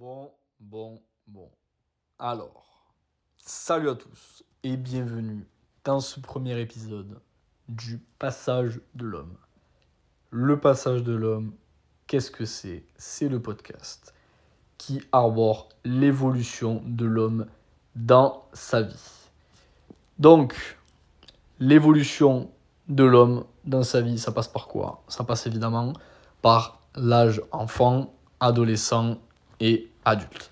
Bon. Alors, salut à tous et bienvenue dans ce premier épisode du Passage de l'Homme. Le Passage de l'Homme, qu'est-ce que c'est ? C'est le podcast qui arbore l'évolution de l'homme dans sa vie. Donc, l'évolution de l'homme dans sa vie, ça passe par quoi ? Ça passe évidemment par l'âge enfant, adolescent et adulte.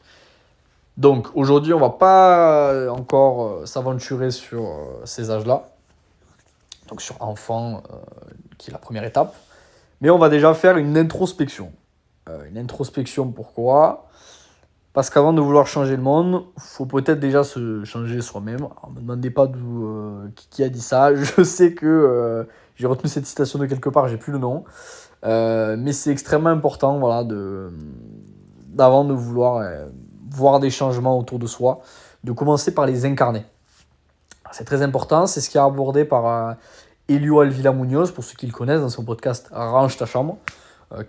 Donc aujourd'hui, on va pas encore s'aventurer sur ces âges-là, donc sur enfant, qui est la première étape, mais on va déjà faire une introspection. Une introspection, pourquoi ? Parce qu'avant de vouloir changer le monde, il faut peut-être déjà se changer soi-même. Alors, ne me demandez pas qui a dit ça, je sais que j'ai retenu cette citation de quelque part, j'ai plus le nom, mais c'est extrêmement important, voilà, d'avant de vouloir voir des changements autour de soi, de commencer par les incarner. C'est très important, c'est ce qui est abordé par Elio Alvila Munoz, pour ceux qui le connaissent, dans son podcast Range ta chambre,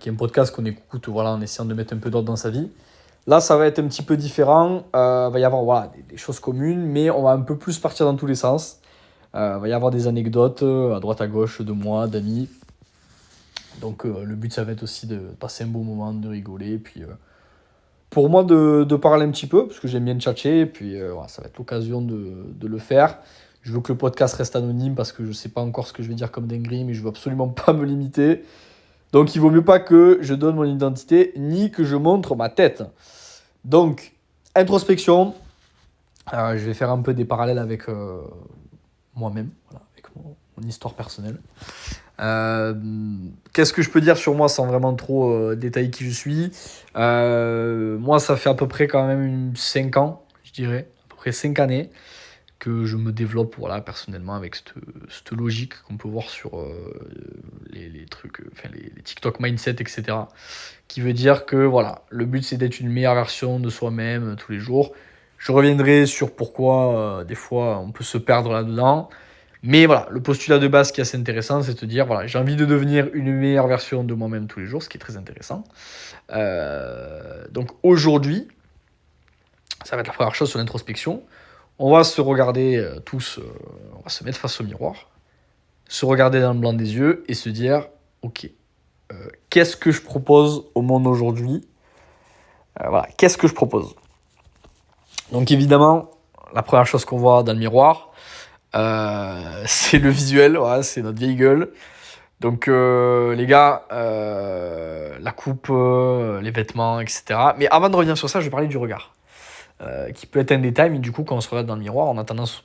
qui est un podcast qu'on écoute en essayant de mettre un peu d'ordre dans sa vie. Là, ça va être un petit peu différent, va y avoir des choses communes, mais on va un peu plus partir dans tous les sens. Va y avoir des anecdotes à droite à gauche de moi, d'amis. Donc le but, ça va être aussi de passer un bon moment, de rigoler, puis pour moi de parler un petit peu, parce que j'aime bien tchatcher, et puis ça va être l'occasion de le faire. Je veux que le podcast reste anonyme, parce que je ne sais pas encore ce que je vais dire comme dinguerie, mais je veux absolument pas me limiter. Donc il vaut mieux pas que je donne mon identité, ni que je montre ma tête. Donc, introspection, je vais faire un peu des parallèles avec moi-même, voilà, avec mon histoire personnelle. Qu'est-ce que je peux dire sur moi sans vraiment trop détailler qui je suis ? Moi, ça fait à peu près quand même 5 ans, je dirais, à peu près 5 années, que je me développe personnellement avec cette logique qu'on peut voir sur les trucs, les TikTok mindset, etc. Qui veut dire que le but c'est d'être une meilleure version de soi-même tous les jours. Je reviendrai sur pourquoi des fois on peut se perdre là-dedans. Mais le postulat de base qui est assez intéressant, c'est de te dire, j'ai envie de devenir une meilleure version de moi-même tous les jours, ce qui est très intéressant. Donc aujourd'hui, ça va être la première chose sur l'introspection. On va se regarder tous, on va se mettre face au miroir, se regarder dans le blanc des yeux et se dire, ok, qu'est-ce que je propose au monde aujourd'hui ? Qu'est-ce que je propose ? Donc évidemment, la première chose qu'on voit dans le miroir, c'est le visuel, c'est notre vieille gueule. Donc les gars, la coupe, les vêtements, etc. Mais avant de revenir sur ça, je vais parler du regard. Qui peut être un détail, mais du coup, quand on se regarde dans le miroir, on a tendance,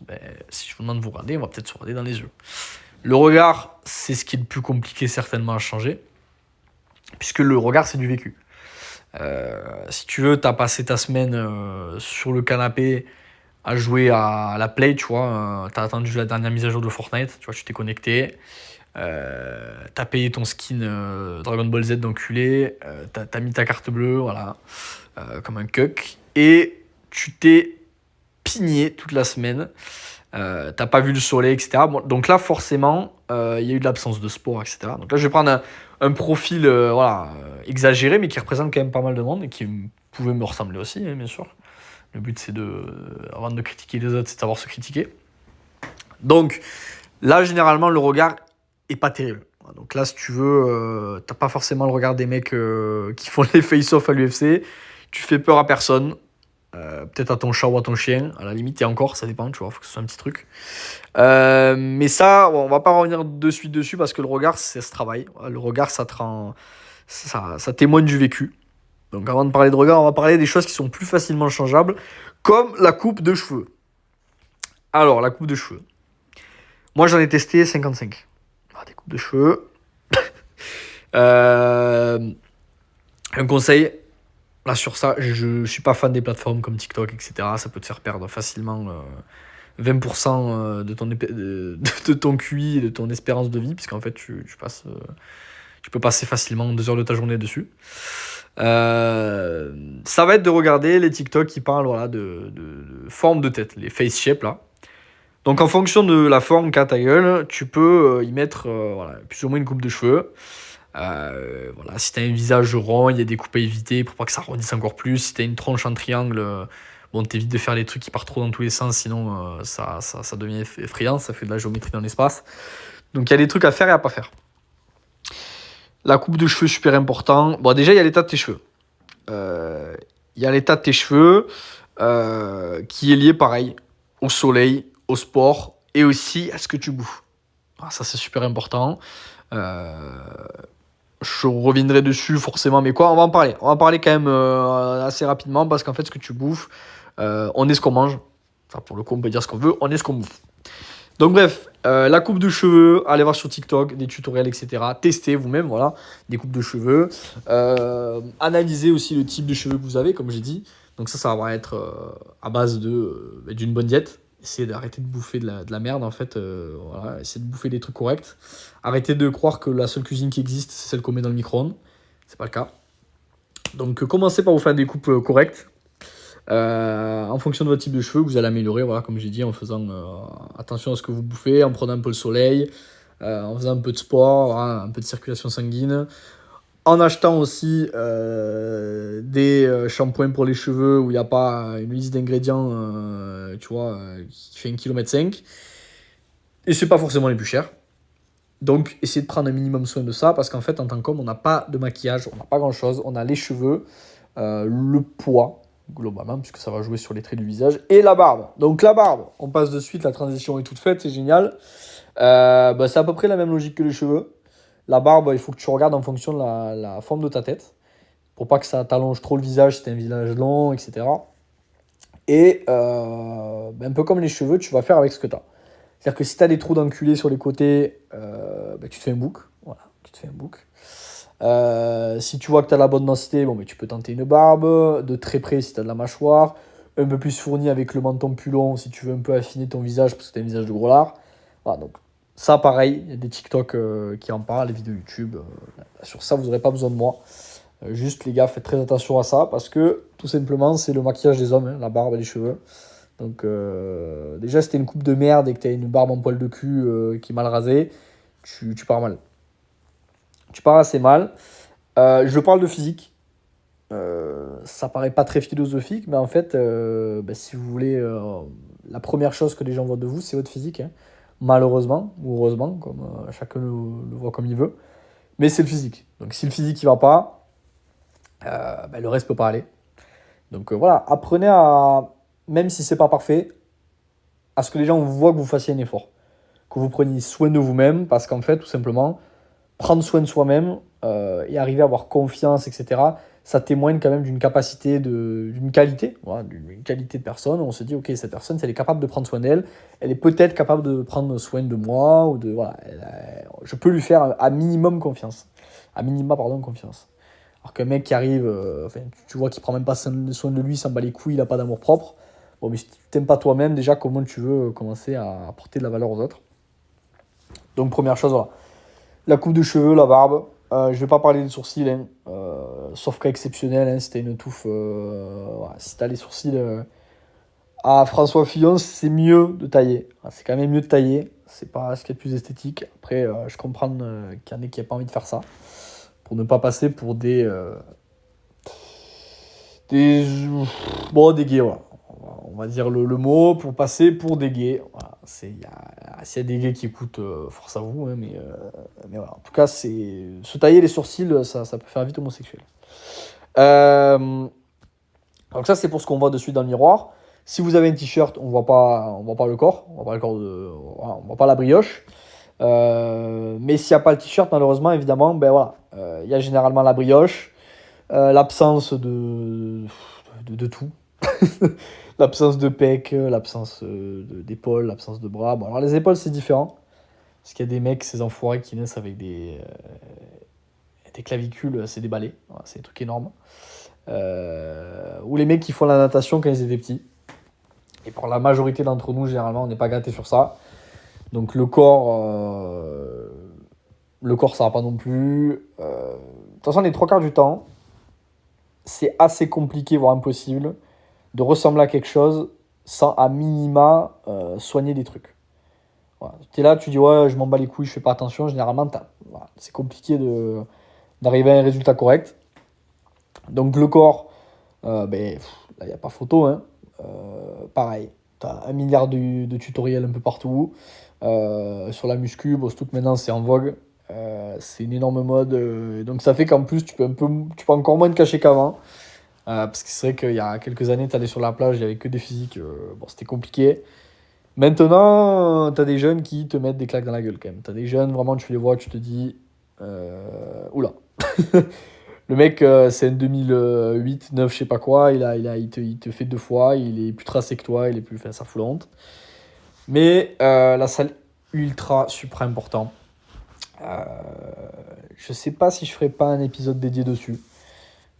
si je vous demande de vous regarder, on va peut-être se regarder dans les yeux. Le regard, c'est ce qui est le plus compliqué certainement à changer, puisque le regard, c'est du vécu. Si tu veux, t'as passé ta semaine sur le canapé à jouer à la Play, tu vois, t'as attendu la dernière mise à jour de Fortnite, tu vois, tu t'es connecté, t'as payé ton skin Dragon Ball Z d'enculé, t'as mis ta carte bleue, comme un cuck, et tu t'es pigné toute la semaine, t'as pas vu le soleil, etc. Bon, donc là, forcément, il y a eu de l'absence de sport, etc. Donc là, je vais prendre un profil exagéré, mais qui représente quand même pas mal de monde, et qui pouvait me ressembler aussi, hein, bien sûr. Le but, c'est avant de critiquer les autres, c'est de savoir se critiquer. Donc là, généralement, le regard est pas terrible. Donc là, si tu veux, t'as pas forcément le regard des mecs qui font les face-off à l'UFC. Tu fais peur à personne. Peut-être à ton chat ou à ton chien, à la limite, et encore, ça dépend, tu vois, faut que ce soit un petit truc. Mais ça, on va pas revenir de suite dessus, parce que le regard, ça se travaille. Le regard, ça témoigne du vécu. Donc avant de parler de regard, on va parler des choses qui sont plus facilement changeables, comme la coupe de cheveux. Alors, la coupe de cheveux. Moi, j'en ai testé 55. Des coupes de cheveux. Un conseil, là sur ça, je suis pas fan des plateformes comme TikTok, etc. Ça peut te faire perdre facilement 20% de ton QI et de ton espérance de vie, puisqu'en fait, tu peux passer facilement 2 heures de ta journée dessus. Ça va être de regarder les TikTok qui parlent de forme de tête, les face shape là. Donc en fonction de la forme qu'a ta gueule, tu peux y mettre plus ou moins une coupe de cheveux. Voilà, si tu as un visage rond, il y a des coupes à éviter pour pas que ça arrondisse encore plus. Si tu as une tronche en triangle, bon, t'évites de faire des trucs qui partent trop dans tous les sens, sinon ça devient effrayant, ça fait de la géométrie dans l'espace. Donc il y a des trucs à faire et à pas faire. La coupe de cheveux, super important. Bon, déjà, il y a l'état de tes cheveux. Il y a l'état de tes cheveux qui est lié, pareil, au soleil, au sport et aussi à ce que tu bouffes. Ah, ça, c'est super important. Je reviendrai dessus forcément, mais quoi, on va en parler. On va en parler quand même assez rapidement parce qu'en fait, ce que tu bouffes, on est ce qu'on mange. Enfin, pour le coup, on peut dire ce qu'on veut, on est ce qu'on bouffe. Donc bref, la coupe de cheveux, allez voir sur TikTok, des tutoriels, etc. Testez vous-même, voilà, des coupes de cheveux. Analysez aussi le type de cheveux que vous avez, comme j'ai dit. Donc ça va être à base d'une bonne diète. Essayez d'arrêter de bouffer de la merde, en fait. Voilà, essayez de bouffer des trucs corrects. Arrêtez de croire que la seule cuisine qui existe, c'est celle qu'on met dans le micro-ondes. C'est pas le cas. Donc commencez par vous faire des coupes correctes. En fonction de votre type de cheveux, vous allez améliorer, voilà, comme j'ai dit, en faisant attention à ce que vous bouffez, en prenant un peu le soleil, en faisant un peu de sport, voilà, un peu de circulation sanguine, en achetant aussi des shampoings pour les cheveux où il n'y a pas une liste d'ingrédients, tu vois, qui fait 1,5 kg. Et c'est pas forcément les plus chers. Donc, essayez de prendre un minimum soin de ça parce qu'en fait, en tant qu'homme, on n'a pas de maquillage, on n'a pas grand-chose. On a les cheveux, le poids, globalement, puisque ça va jouer sur les traits du visage, et la barbe. Donc, la barbe, on passe de suite, la transition est toute faite, c'est génial. C'est à peu près la même logique que les cheveux. La barbe, il faut que tu regardes en fonction de la forme de ta tête, pour pas que ça t'allonge trop le visage si tu as un visage long, etc. Et un peu comme les cheveux, tu vas faire avec ce que tu as. C'est-à-dire que si tu as des trous d'enculé sur les côtés, tu te fais un bouc. Voilà, tu te fais un bouc. Si tu vois que tu as la bonne densité, tu peux tenter une barbe. De très près si tu as de la mâchoire. Un peu plus fourni avec le menton plus long si tu veux un peu affiner ton visage parce que tu as un visage de gros lard. Voilà, donc ça pareil, il y a des TikTok qui en parlent, des vidéos YouTube. Sur ça, vous n'aurez pas besoin de moi. Juste les gars, faites très attention à ça parce que tout simplement, c'est le maquillage des hommes, la barbe et les cheveux. Donc déjà, si t'as une coupe de merde et que t'as une barbe en poil de cul qui est mal rasée, tu pars mal. Tu pars assez mal. Je parle de physique. Ça paraît pas très philosophique, mais en fait, si vous voulez, la première chose que les gens voient de vous, c'est votre physique. Hein. Malheureusement, ou heureusement, comme chacun le voit comme il veut. Mais c'est le physique. Donc si le physique il va pas, le reste peut pas aller. Donc voilà, apprenez à, même si c'est pas parfait, à ce que les gens voient que vous fassiez un effort. Que vous preniez soin de vous-même, parce qu'en fait, tout simplement, prendre soin de soi-même et arriver à avoir confiance, etc., ça témoigne quand même d'une capacité, d'une qualité, voilà, d'une qualité de personne. On se dit, ok, cette personne, si elle est capable de prendre soin d'elle, elle est peut-être capable de prendre soin de moi, ou de, voilà, je peux lui faire à minimum confiance. À minima, pardon, confiance. Alors qu'un mec qui arrive, tu vois qu'il prend même pas soin de lui, il s'en bat les couilles, il a pas d'amour propre. Bon, mais si tu t'aimes pas toi-même, déjà, comment tu veux commencer à apporter de la valeur aux autres? Donc, première chose, voilà. La coupe de cheveux, la barbe. Je vais pas parler des sourcils, hein. Sauf cas exceptionnel, hein, si t'as une touffe. Voilà, si t'as les sourcils à François Fillon, c'est mieux de tailler. Voilà, c'est quand même mieux de tailler. C'est pas ce qui est le plus esthétique. Après, je comprends qu'il y en ait qui n'aient pas envie de faire ça. Pour ne pas passer pour des gays, voilà. On va dire le mot pour passer pour des gays. Voilà. S'il y a des gays qui écoutent, force à vous, hein, mais voilà. En tout cas, se tailler les sourcils, ça peut faire vite homosexuel. Donc ça, c'est pour ce qu'on voit dessus dans le miroir. Si vous avez un t-shirt, on voit pas le corps, on voit pas la brioche. Mais s'il n'y a pas le t-shirt, malheureusement, évidemment, il y a généralement la brioche, l'absence de tout. L'absence de pec, l'absence d'épaule, l'absence de bras. Bon, alors les épaules, c'est différent. Parce qu'il y a des mecs, ces enfoirés qui naissent avec des clavicules, c'est des balais. Voilà, c'est des trucs énormes. Ou les mecs qui font la natation quand ils étaient petits. Et pour la majorité d'entre nous, généralement, on n'est pas gâtés sur ça. Donc le corps, ça va pas non plus. De toute façon, les 3 quarts du temps, c'est assez compliqué, voire impossible, de ressembler à quelque chose sans à minima soigner des trucs. Voilà. Tu es là, tu dis ouais, je m'en bats les couilles, je fais pas attention. Généralement, voilà, c'est compliqué de d'arriver à un résultat correct. Donc le corps, là, il n'y a pas photo. Hein. Pareil, tu as 1 milliard de tutoriels un peu partout. Sur la muscu, surtout que maintenant c'est en vogue. C'est une énorme mode. Donc ça fait qu'en plus, tu peux encore moins te cacher qu'avant. Parce que c'est vrai qu'il y a quelques années, tu allais sur la plage, il n'y avait que des physiques. C'était compliqué. Maintenant, tu as des jeunes qui te mettent des claques dans la gueule quand même. Tu as des jeunes, vraiment, tu les vois, tu te dis... oula. Le mec, c'est un 2008, 9, je sais pas quoi, il te fait 2 fois, il est plus tracé que toi, il est plus... Enfin, ça fout la honte. Mais la salle, ultra, super important. Je sais pas si je ferai pas un épisode dédié dessus.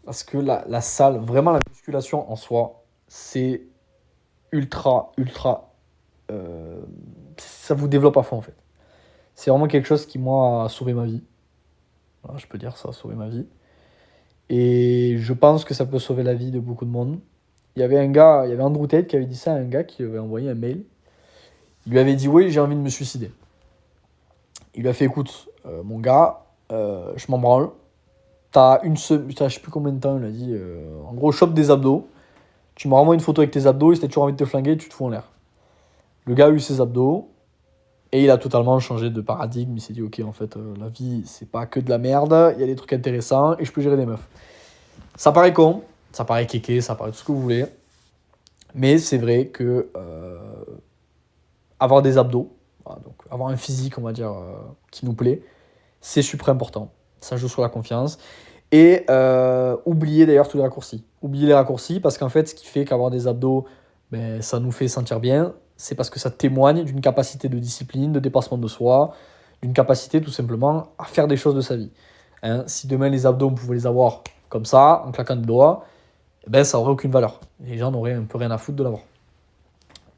Parce que la salle, vraiment la musculation en soi, c'est ultra, ultra... ça vous développe à fond en fait. C'est vraiment quelque chose qui, moi, a sauvé ma vie. Voilà, je peux dire ça a sauvé ma vie. Et je pense que ça peut sauver la vie de beaucoup de monde. Il y avait Andrew Tate qui avait dit ça à un gars qui lui avait envoyé un mail. Il lui avait dit oui, j'ai envie de me suicider. Il lui a fait écoute, mon gars, je m'en branle. T'as une semaine, je sais plus combien de temps il a dit. En gros, chope des abdos. Tu me renvoies une photo avec tes abdos et si t'as toujours envie de te flinguer, tu te fous en l'air. Le gars a eu ses abdos et il a totalement changé de paradigme. Il s'est dit ok, en fait, la vie, c'est pas que de la merde. Il y a des trucs intéressants et je peux gérer des meufs. Ça paraît con, ça paraît kéké, ça paraît tout ce que vous voulez. Mais c'est vrai que avoir des abdos, voilà, donc avoir un physique, on va dire, qui nous plaît, c'est super important. Ça joue sur la confiance. Et oubliez d'ailleurs tous les raccourcis. Oubliez les raccourcis parce qu'en fait, ce qui fait qu'avoir des abdos, ça nous fait sentir bien, c'est parce que ça témoigne d'une capacité de discipline, de dépassement de soi, d'une capacité tout simplement à faire des choses de sa vie. Hein, si demain les abdos, on pouvait les avoir comme ça, en claquant des doigts, ça n'aurait aucune valeur. Les gens n'auraient un peu rien à foutre de l'avoir.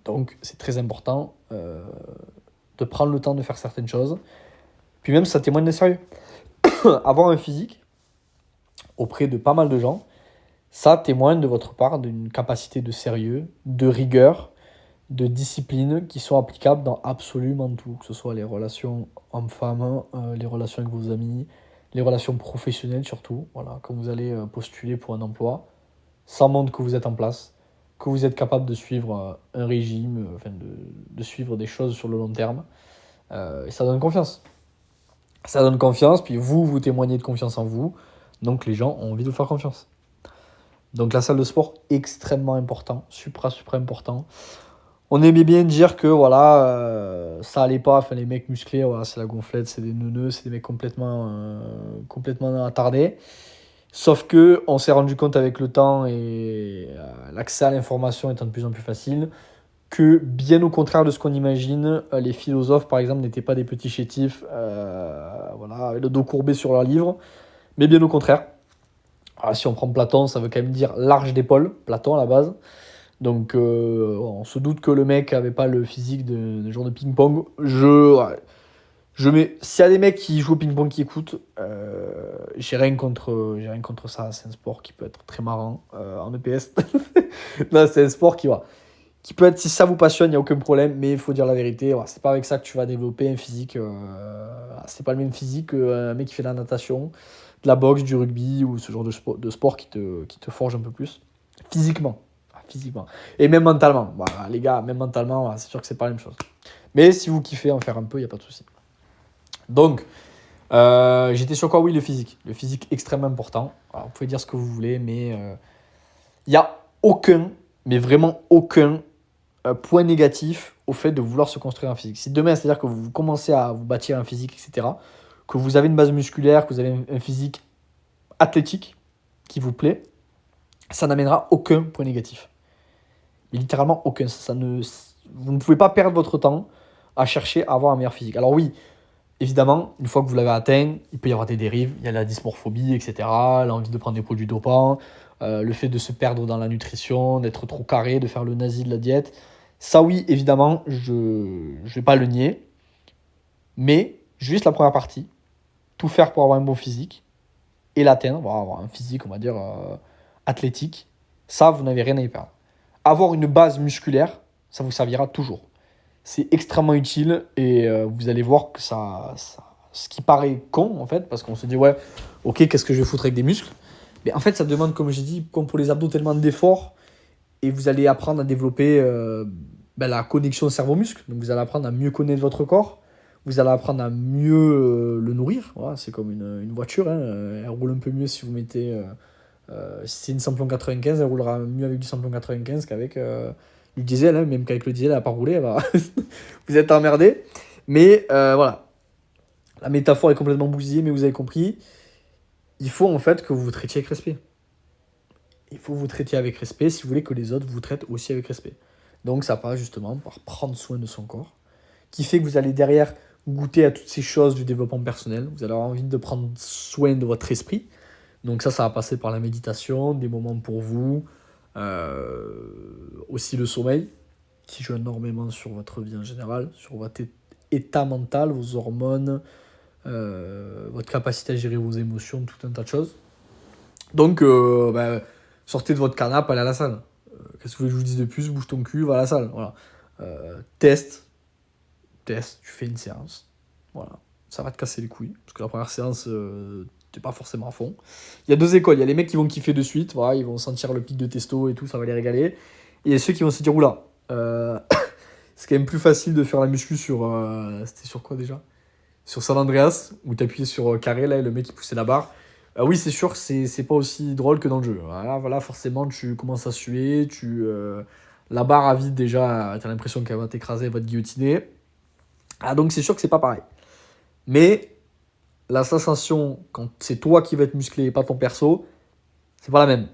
Donc c'est très important de prendre le temps de faire certaines choses. Puis même, ça témoigne de sérieux. Avoir un physique auprès de pas mal de gens, ça témoigne de votre part d'une capacité de sérieux, de rigueur, de discipline qui sont applicables dans absolument tout, que ce soit les relations hommes-femmes, les relations avec vos amis, les relations professionnelles surtout. Voilà, quand vous allez postuler pour un emploi, ça montre que vous êtes en place, que vous êtes capable de suivre un régime, de suivre des choses sur le long terme. Et ça donne confiance. Ça donne confiance, puis vous témoignez de confiance en vous, donc les gens ont envie de vous faire confiance. Donc la salle de sport, extrêmement important, super important. On aimait bien dire que ça allait pas, les mecs musclés, c'est la gonflette, c'est des neuneux, c'est des mecs complètement attardés. Sauf que on s'est rendu compte avec le temps et l'accès à l'information étant de plus en plus facile, que bien au contraire de ce qu'on imagine, les philosophes par exemple n'étaient pas des petits chétifs avec le dos courbé sur leurs livres, mais bien au contraire. Alors, si on prend Platon, ça veut quand même dire large d'épaule, Platon à la base. Donc on se doute que le mec avait pas le physique de joueur de ping-pong. S'il y a des mecs qui jouent au ping-pong qui écoutent, j'ai rien contre ça. C'est un sport qui peut être très marrant en EPS. Là, c'est un sport qui peut être, si ça vous passionne, il n'y a aucun problème, mais il faut dire la vérité. C'est pas avec ça que tu vas développer un physique. C'est pas le même physique qu'un mec qui fait de la natation, de la boxe, du rugby ou ce genre de sport qui te forge un peu plus. Physiquement. Et même mentalement. Les gars, même mentalement, c'est sûr que c'est pas la même chose. Mais si vous kiffez en faire un peu, il n'y a pas de souci. Donc, j'étais sur quoi? Oui, le physique. Le physique extrêmement important. Alors, vous pouvez dire ce que vous voulez, mais il n'y a aucun, mais vraiment aucun point négatif au fait de vouloir se construire un physique. Si demain, c'est-à-dire que vous commencez à vous bâtir un physique, etc., que vous avez une base musculaire, que vous avez un physique athlétique qui vous plaît, ça n'amènera aucun point négatif. Mais littéralement aucun. Vous ne pouvez pas perdre votre temps à chercher à avoir un meilleur physique. Alors oui, évidemment, une fois que vous l'avez atteint, il peut y avoir des dérives. Il y a la dysmorphobie, etc., l'envie de prendre des produits dopants, le fait de se perdre dans la nutrition, d'être trop carré, de faire le nazi de la diète. Ça oui, évidemment, je ne vais pas le nier. Mais juste la première partie, tout faire pour avoir un bon physique et l'atteindre, avoir un physique, on va dire, athlétique, ça, vous n'avez rien à y perdre. Avoir une base musculaire, ça vous servira toujours. C'est extrêmement utile et vous allez voir que ça ce qui paraît con, en fait, parce qu'on se dit, ouais, ok, qu'est-ce que je vais foutre avec des muscles? Mais en fait, ça demande, comme j'ai dit, comme pour les abdos, tellement d'efforts, et vous allez apprendre à développer la connexion cerveau-muscle. Donc, vous allez apprendre à mieux connaître votre corps, vous allez apprendre à mieux le nourrir. Voilà, c'est comme une voiture, hein, elle roule un peu mieux si vous mettez... si c'est une samplon 95, elle roulera mieux avec du samplon 95 qu'avec du diesel, hein, même qu'avec le diesel, elle va pas rouler, vous êtes emmerdé. Mais voilà, la métaphore est complètement bousillée, mais vous avez compris. Il faut en fait que vous vous traitiez avec respect. Il faut vous traiter avec respect si vous voulez que les autres vous traitent aussi avec respect. Donc ça passe justement par prendre soin de son corps, qui fait que vous allez derrière goûter à toutes ces choses du développement personnel. Vous allez avoir envie de prendre soin de votre esprit. Donc ça va passer par la méditation, des moments pour vous, aussi le sommeil, qui joue énormément sur votre vie en général, sur votre état mental, vos hormones, votre capacité à gérer vos émotions, tout un tas de choses. Donc, sortez de votre canapé, allez à la salle. Qu'est-ce que vous voulez que je vous dise de plus? Bouge ton cul, va à la salle. Voilà. Test, tu fais une séance. Voilà. Ça va te casser les couilles. Parce que la première séance, t'es pas forcément à fond. Il y a deux écoles. Il y a les mecs qui vont kiffer de suite. Voilà, ils vont sentir le pic de testo et tout, ça va les régaler. Et il y a ceux qui vont se dire, oula, c'est quand même plus facile de faire la muscu sur... c'était sur quoi déjà? Sur San Andreas, où t'appuyais sur carré, là, et le mec qui poussait la barre. Oui, c'est sûr, c'est pas aussi drôle que dans le jeu. Voilà, forcément, tu commences à suer, la barre à vide déjà, t'as l'impression qu'elle va t'écraser, elle va te guillotiner. Donc c'est sûr que c'est pas pareil. Mais la sensation, quand c'est toi qui vas être musclé et pas ton perso, c'est pas la même.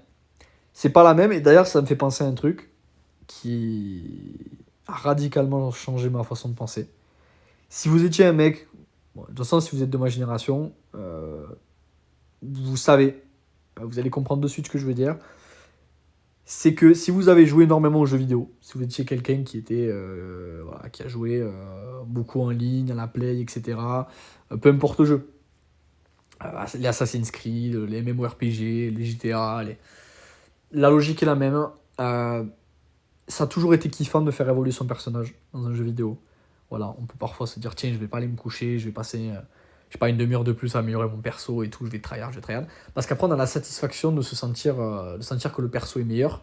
C'est pas la même, et d'ailleurs, ça me fait penser à un truc qui a radicalement changé ma façon de penser. Si vous étiez un mec, bon, de toute façon, si vous êtes de ma génération, vous savez, vous allez comprendre de suite ce que je veux dire. C'est que si vous avez joué énormément aux jeux vidéo, si vous étiez quelqu'un qui était qui a joué beaucoup en ligne, à la play, etc., peu importe le jeu, les Assassin's Creed, les MMORPG, les GTA, la logique est la même. Ça a toujours été kiffant de faire évoluer son personnage dans un jeu vidéo. Voilà, on peut parfois se dire, tiens, je vais pas aller me coucher, je vais passer je sais pas, une demi-heure de plus à améliorer mon perso et tout, je vais tryhard. Parce qu'après, on a la satisfaction de sentir que le perso est meilleur.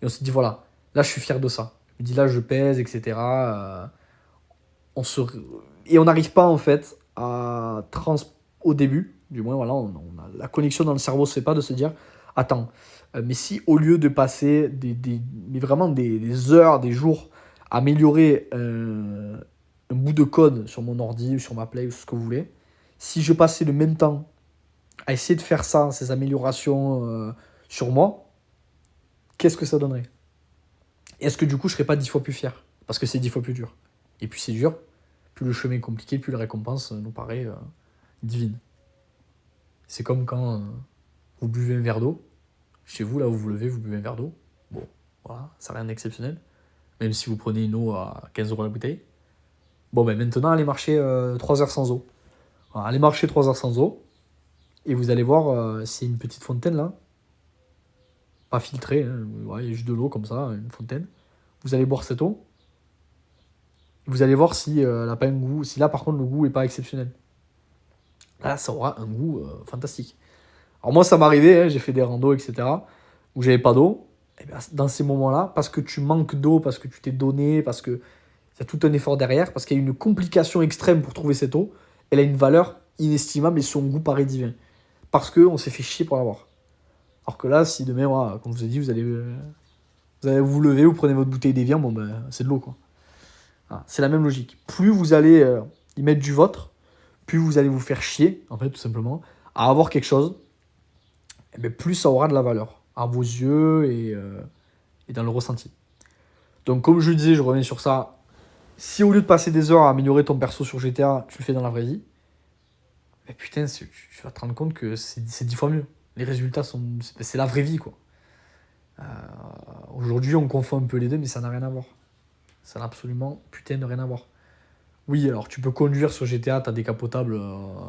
Et on se dit, voilà, là, je suis fier de ça. Je me dis, là, je pèse, etc. Et on n'arrive pas, en fait, au début, du moins, voilà, la connexion dans le cerveau se fait pas de se dire, attends, mais si au lieu de passer mais vraiment des heures, des jours, à améliorer un bout de code sur mon ordi ou sur ma play ou ce que vous voulez, si je passais le même temps à essayer de faire ça, ces améliorations sur moi, qu'est-ce que ça donnerait? Est-ce que du coup je serais pas 10 fois plus fier? Parce que c'est 10 fois plus dur. Et plus c'est dur, plus le chemin est compliqué, plus la récompense nous paraît divine. C'est comme quand vous buvez un verre d'eau. Chez vous, là, vous vous levez, vous buvez un verre d'eau. Bon, voilà, ça n'a rien d'exceptionnel. Même si vous prenez une eau à 15 € la bouteille. Bon, ben maintenant, allez marcher 3 heures sans eau. Alors, allez marcher 3 heures sans eau. Et vous allez voir, c'est une petite fontaine là. Pas filtrée, hein, ouais, il y a juste de l'eau comme ça, une fontaine. Vous allez boire cette eau. Vous allez voir si elle a pas un goût. Si là, par contre, le goût est pas exceptionnel. Là, ça aura un goût fantastique. Alors moi, ça m'est arrivé, hein, j'ai fait des randos, etc., où j'avais pas d'eau. Et bien, dans ces moments-là, parce que tu manques d'eau, parce que tu t'es donné, parce qu'il y a tout un effort derrière, parce qu'il y a une complication extrême pour trouver cette eau, elle a une valeur inestimable et son goût paraît divin. Parce qu'on s'est fait chier pour l'avoir. Alors que là, si demain, voilà, comme je vous ai dit, vous allez vous lever, vous prenez votre bouteille d'Evian, bon ben, c'est de l'eau, quoi. Voilà, c'est la même logique. Plus vous allez y mettre du vôtre, plus vous allez vous faire chier, en fait, tout simplement, à avoir quelque chose, et bien plus ça aura de la valeur à vos yeux et dans le ressenti. Donc comme je le disais, je reviens sur ça. Si au lieu de passer des heures à améliorer ton perso sur GTA, tu le fais dans la vraie vie, mais putain, tu vas te rendre compte que c'est 10 fois mieux. Les résultats c'est la vraie vie, quoi. Aujourd'hui, on confond un peu les deux, mais ça n'a rien à voir. Ça n'a absolument putain de rien à voir. Oui, alors tu peux conduire sur GTA, t'as décapotable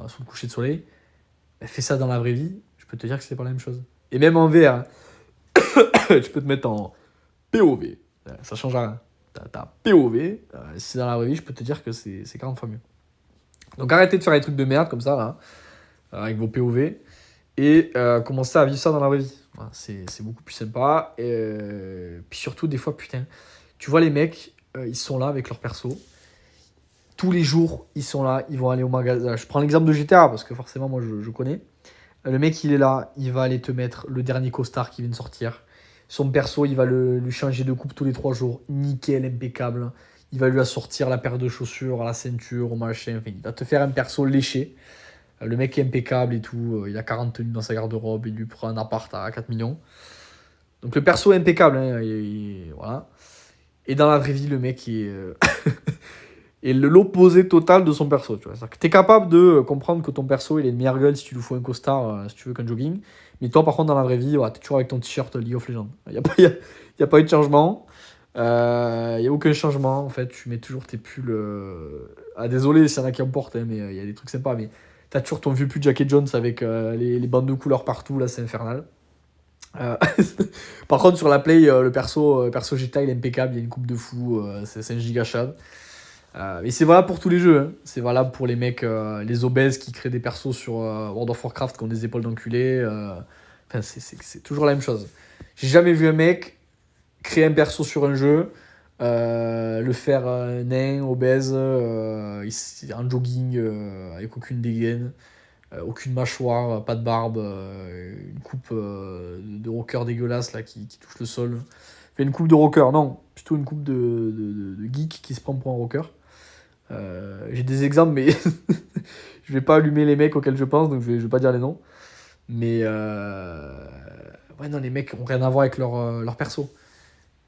sous le coucher de soleil. Mais fais ça dans la vraie vie, je peux te dire que c'est pas la même chose. Et même en VR, hein, tu peux te mettre en POV. Ça change rien. T'as POV, si c'est dans la vraie vie, je peux te dire que c'est 40 fois mieux. Donc arrêtez de faire les trucs de merde comme ça, là, avec vos POV, et commencez à vivre ça dans la vraie vie. Voilà, c'est beaucoup plus sympa. Et puis surtout, des fois, putain, tu vois les mecs, ils sont là avec leur perso. Tous les jours, ils sont là, ils vont aller au magasin. Je prends l'exemple de GTA, parce que forcément, moi, je connais. Le mec, il est là, il va aller te mettre le dernier costard qui vient de sortir. Son perso, il va lui changer de coupe tous les 3 jours. Nickel, impeccable. Il va lui assortir la paire de chaussures, la ceinture, au machin. Enfin, il va te faire un perso léché. Le mec est impeccable et tout. Il a 40 tenues dans sa garde-robe. Il lui prend un appart à 4 millions. Donc le perso est impeccable. Hein, voilà. Et dans la vraie vie, le mec est... et l'opposé total de son perso. Tu vois. C'est-à-dire que tu es capable de comprendre que ton perso il est de meilleure gueule si tu lui fous un costard, si tu veux, qu'un jogging. Mais toi, par contre, dans la vraie vie, ouais, tu es toujours avec ton t-shirt League of Legends. Il n'y a, y a pas eu de changement. Il n'y a aucun changement. En fait, tu mets toujours tes pulls. Ah, désolé s'il y en a qui en portent, hein, mais il y a des trucs sympas. Mais tu as toujours ton vieux pull Jacket Jones avec les bandes de couleurs partout. Là, c'est infernal. Euh, Par contre, sur la play, le perso GTA il est impeccable. Il y a une coupe de fou. C'est un giga shad. Et c'est valable pour tous les jeux. Hein. C'est valable pour les mecs, les obèses qui créent des persos sur World of Warcraft qui ont des épaules d'enculé. Enfin, c'est toujours la même chose. J'ai jamais vu un mec créer un perso sur un jeu, le faire nain, obèse, en jogging, avec aucune dégaine, aucune mâchoire, pas de barbe, une coupe de rocker dégueulasse là, qui touche le sol. Fait une coupe de rocker, non, plutôt une coupe de geek qui se prend pour un rocker. J'ai des exemples, mais je vais pas allumer les mecs auxquels je pense, donc je vais pas dire les noms. Mais ouais, non, les mecs ont rien à voir avec leur perso.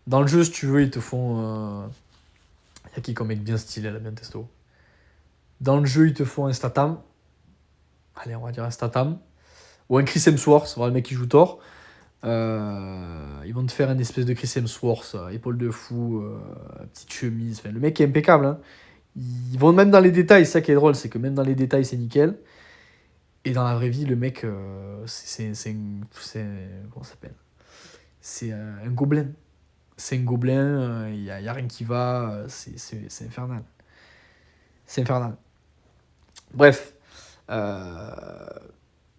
Dans le jeu, si tu veux, ils te font. Y a qui comme mec bien stylé, là, bien testo. Dans le jeu, ils te font un Statam. Allez, on va dire un Statam. Ou un Chris Hemsworth, voilà le mec qui joue Thor. Ils vont te faire une espèce de Chris Hemsworth, épaule de fou, petite chemise. Enfin, le mec est impeccable. Hein. Ils vont même dans les détails, c'est ça qui est drôle, c'est que même dans les détails, c'est nickel. Et dans la vraie vie, le mec, comment ça s'appelle? C'est un gobelin. C'est un gobelin, il y a rien qui va, c'est infernal. C'est infernal. Bref.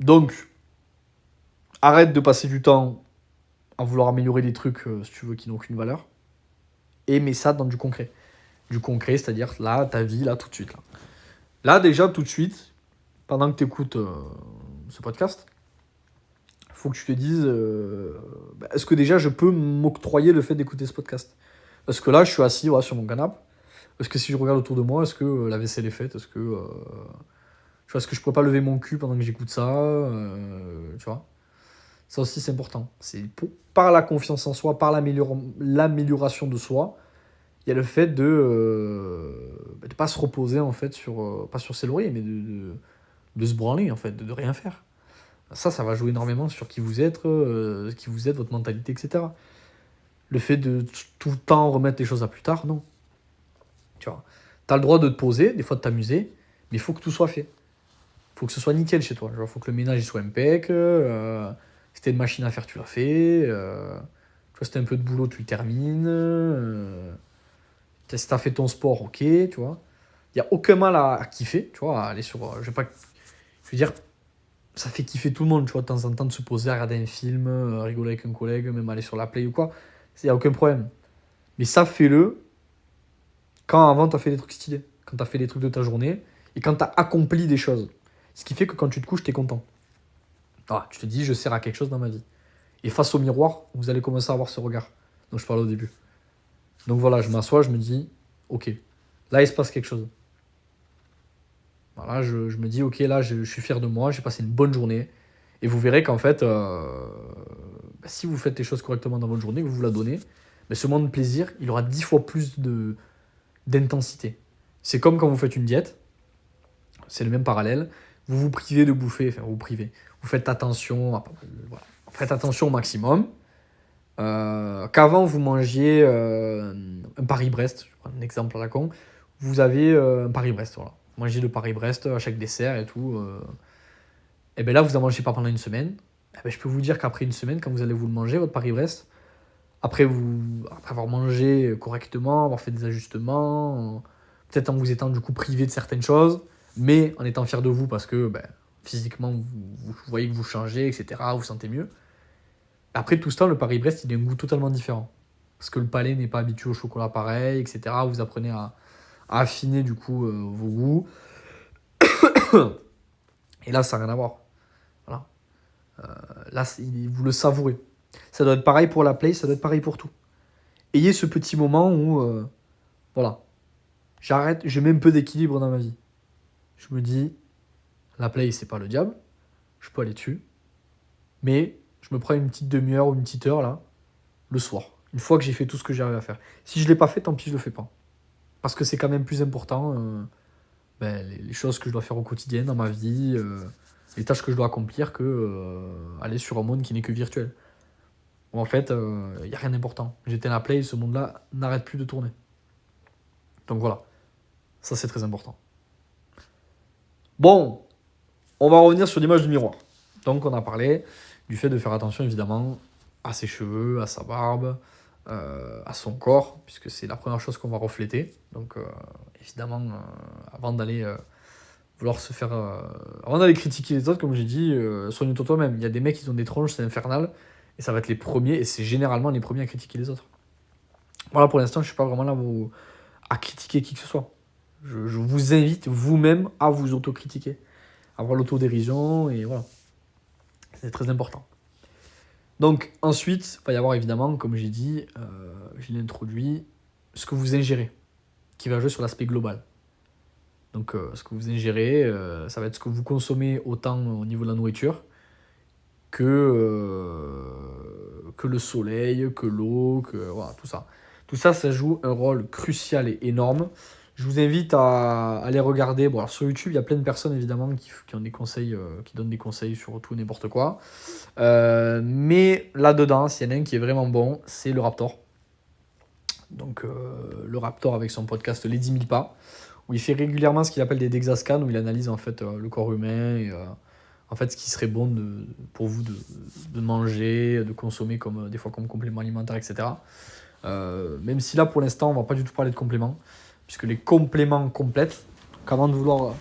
Donc, arrête de passer du temps à vouloir améliorer des trucs, si tu veux, qui n'ont aucune valeur. Et mets ça dans du concret. Du concret, c'est-à-dire là, ta vie, là, tout de suite. Là déjà, tout de suite, pendant que tu écoutes ce podcast, il faut que tu te dises est-ce que déjà je peux m'octroyer le fait d'écouter ce podcast? Parce que là, je suis assis sur mon canapé. Est-ce que si je regarde autour de moi, est-ce que la vaisselle est faite? Est-ce que, tu vois, est-ce que je pourrais pas lever mon cul pendant que j'écoute ça? Tu vois? Ça aussi, c'est important. C'est par la confiance en soi, par l'amélioration de soi, il y a le fait de ne pas se reposer en fait pas sur ses lauriers, mais de se branler en fait, de rien faire. Ça va jouer énormément sur qui vous êtes, votre mentalité, etc. Le fait de tout le temps remettre les choses à plus tard, non. Tu vois, t'as le droit de te poser, des fois de t'amuser, mais il faut que tout soit fait. Il faut que ce soit nickel chez toi. Il faut que le ménage il soit impec. Si t'as une machine à faire, tu l'as fait. Tu vois, si t'as un peu de boulot, tu le termines. Si t'as fait ton sport, ok, tu vois. Il n'y a aucun mal à kiffer, tu vois, à aller sur... je veux dire, ça fait kiffer tout le monde, tu vois, de temps en temps de se poser, à regarder un film, rigoler avec un collègue, même aller sur la play ou quoi. Il n'y a aucun problème. Mais ça, fais-le quand avant, t'as fait des trucs stylés. Quand t'as fait des trucs de ta journée et quand t'as accompli des choses. Ce qui fait que quand tu te couches, t'es content. Voilà, tu te dis, je sers à quelque chose dans ma vie. Et face au miroir, vous allez commencer à avoir ce regard dont je parlais au début. Donc voilà, je m'assois, je me dis, ok, là il se passe quelque chose. Voilà, je me dis, ok, là je suis fier de moi, j'ai passé une bonne journée. Et vous verrez qu'en fait, si vous faites les choses correctement dans votre journée, que vous vous la donnez, ce moment de plaisir, il aura 10 fois plus d'intensité. C'est comme quand vous faites une diète, c'est le même parallèle. Vous vous privez de bouffer, enfin vous privez. Vous faites attention, voilà. Faites attention au maximum. Qu'avant vous mangiez un Paris-Brest, je prends un exemple à la con, vous avez un Paris-Brest, voilà. Vous mangez le Paris-Brest à chaque dessert et tout. Et bien là, vous n'en mangez pas pendant une semaine. Et ben, je peux vous dire qu'après une semaine, quand vous allez vous le manger, votre Paris-Brest, après avoir mangé correctement, avoir fait des ajustements, peut-être en vous étant du coup privé de certaines choses, mais en étant fier de vous parce que physiquement, vous voyez que vous changez, etc., vous vous sentez mieux. Après tout ce temps, le Paris-Brest, il a un goût totalement différent. Parce que le palais n'est pas habitué au chocolat pareil, etc. Vous apprenez à affiner du coup vos goûts. Et là, ça n'a rien à voir. Voilà. Là, vous le savourez. Ça doit être pareil pour la play, ça doit être pareil pour tout. Ayez ce petit moment où, voilà, j'arrête, je mets un peu d'équilibre dans ma vie. Je me dis, la play, c'est pas le diable, je peux aller dessus, mais je me prends une petite demi-heure ou une petite heure, là, le soir, une fois que j'ai fait tout ce que j'arrive à faire. Si je l'ai pas fait, tant pis, je le fais pas. Parce que c'est quand même plus important, les choses que je dois faire au quotidien, dans ma vie, les tâches que je dois accomplir, que aller sur un monde qui n'est que virtuel. Où en fait, il n'y a rien d'important. J'étais à la play, ce monde-là n'arrête plus de tourner. Donc voilà, ça c'est très important. Bon, on va revenir sur l'image du miroir. Donc on a parlé du fait de faire attention évidemment à ses cheveux, à sa barbe, à son corps, puisque c'est la première chose qu'on va refléter. Donc évidemment, avant d'aller vouloir se faire... avant d'aller critiquer les autres, comme j'ai dit, soigne-toi toi-même. Il y a des mecs qui ont des tronches, c'est infernal, et ça va être les premiers, et c'est généralement les premiers à critiquer les autres. Voilà, pour l'instant, je ne suis pas vraiment là à critiquer qui que ce soit. Je vous invite vous-même à vous autocritiquer, à avoir l'autodérision, et voilà. C'est très important. Donc, ensuite, il va y avoir évidemment, comme j'ai dit, je l'ai introduit, ce que vous ingérez, qui va jouer sur l'aspect global. Donc, ce que vous ingérez, ça va être ce que vous consommez autant au niveau de la nourriture que le soleil, que l'eau, que voilà, tout ça. Tout ça, ça joue un rôle crucial et énorme. Je vous invite à aller regarder. Bon, alors sur YouTube, il y a plein de personnes évidemment qui ont des conseils, qui donnent des conseils sur tout et n'importe quoi. Mais là-dedans, s'il y en a un qui est vraiment bon, c'est le Raptor. Donc le Raptor avec son podcast Les 10 000 pas, où il fait régulièrement ce qu'il appelle des Dexascans, où il analyse en fait le corps humain et en fait ce qui serait bon pour vous de manger, de consommer comme des fois comme complément alimentaire, etc. Même si là pour l'instant on va pas du tout parler de compléments, puisque les compléments complètent. Donc avant de vouloir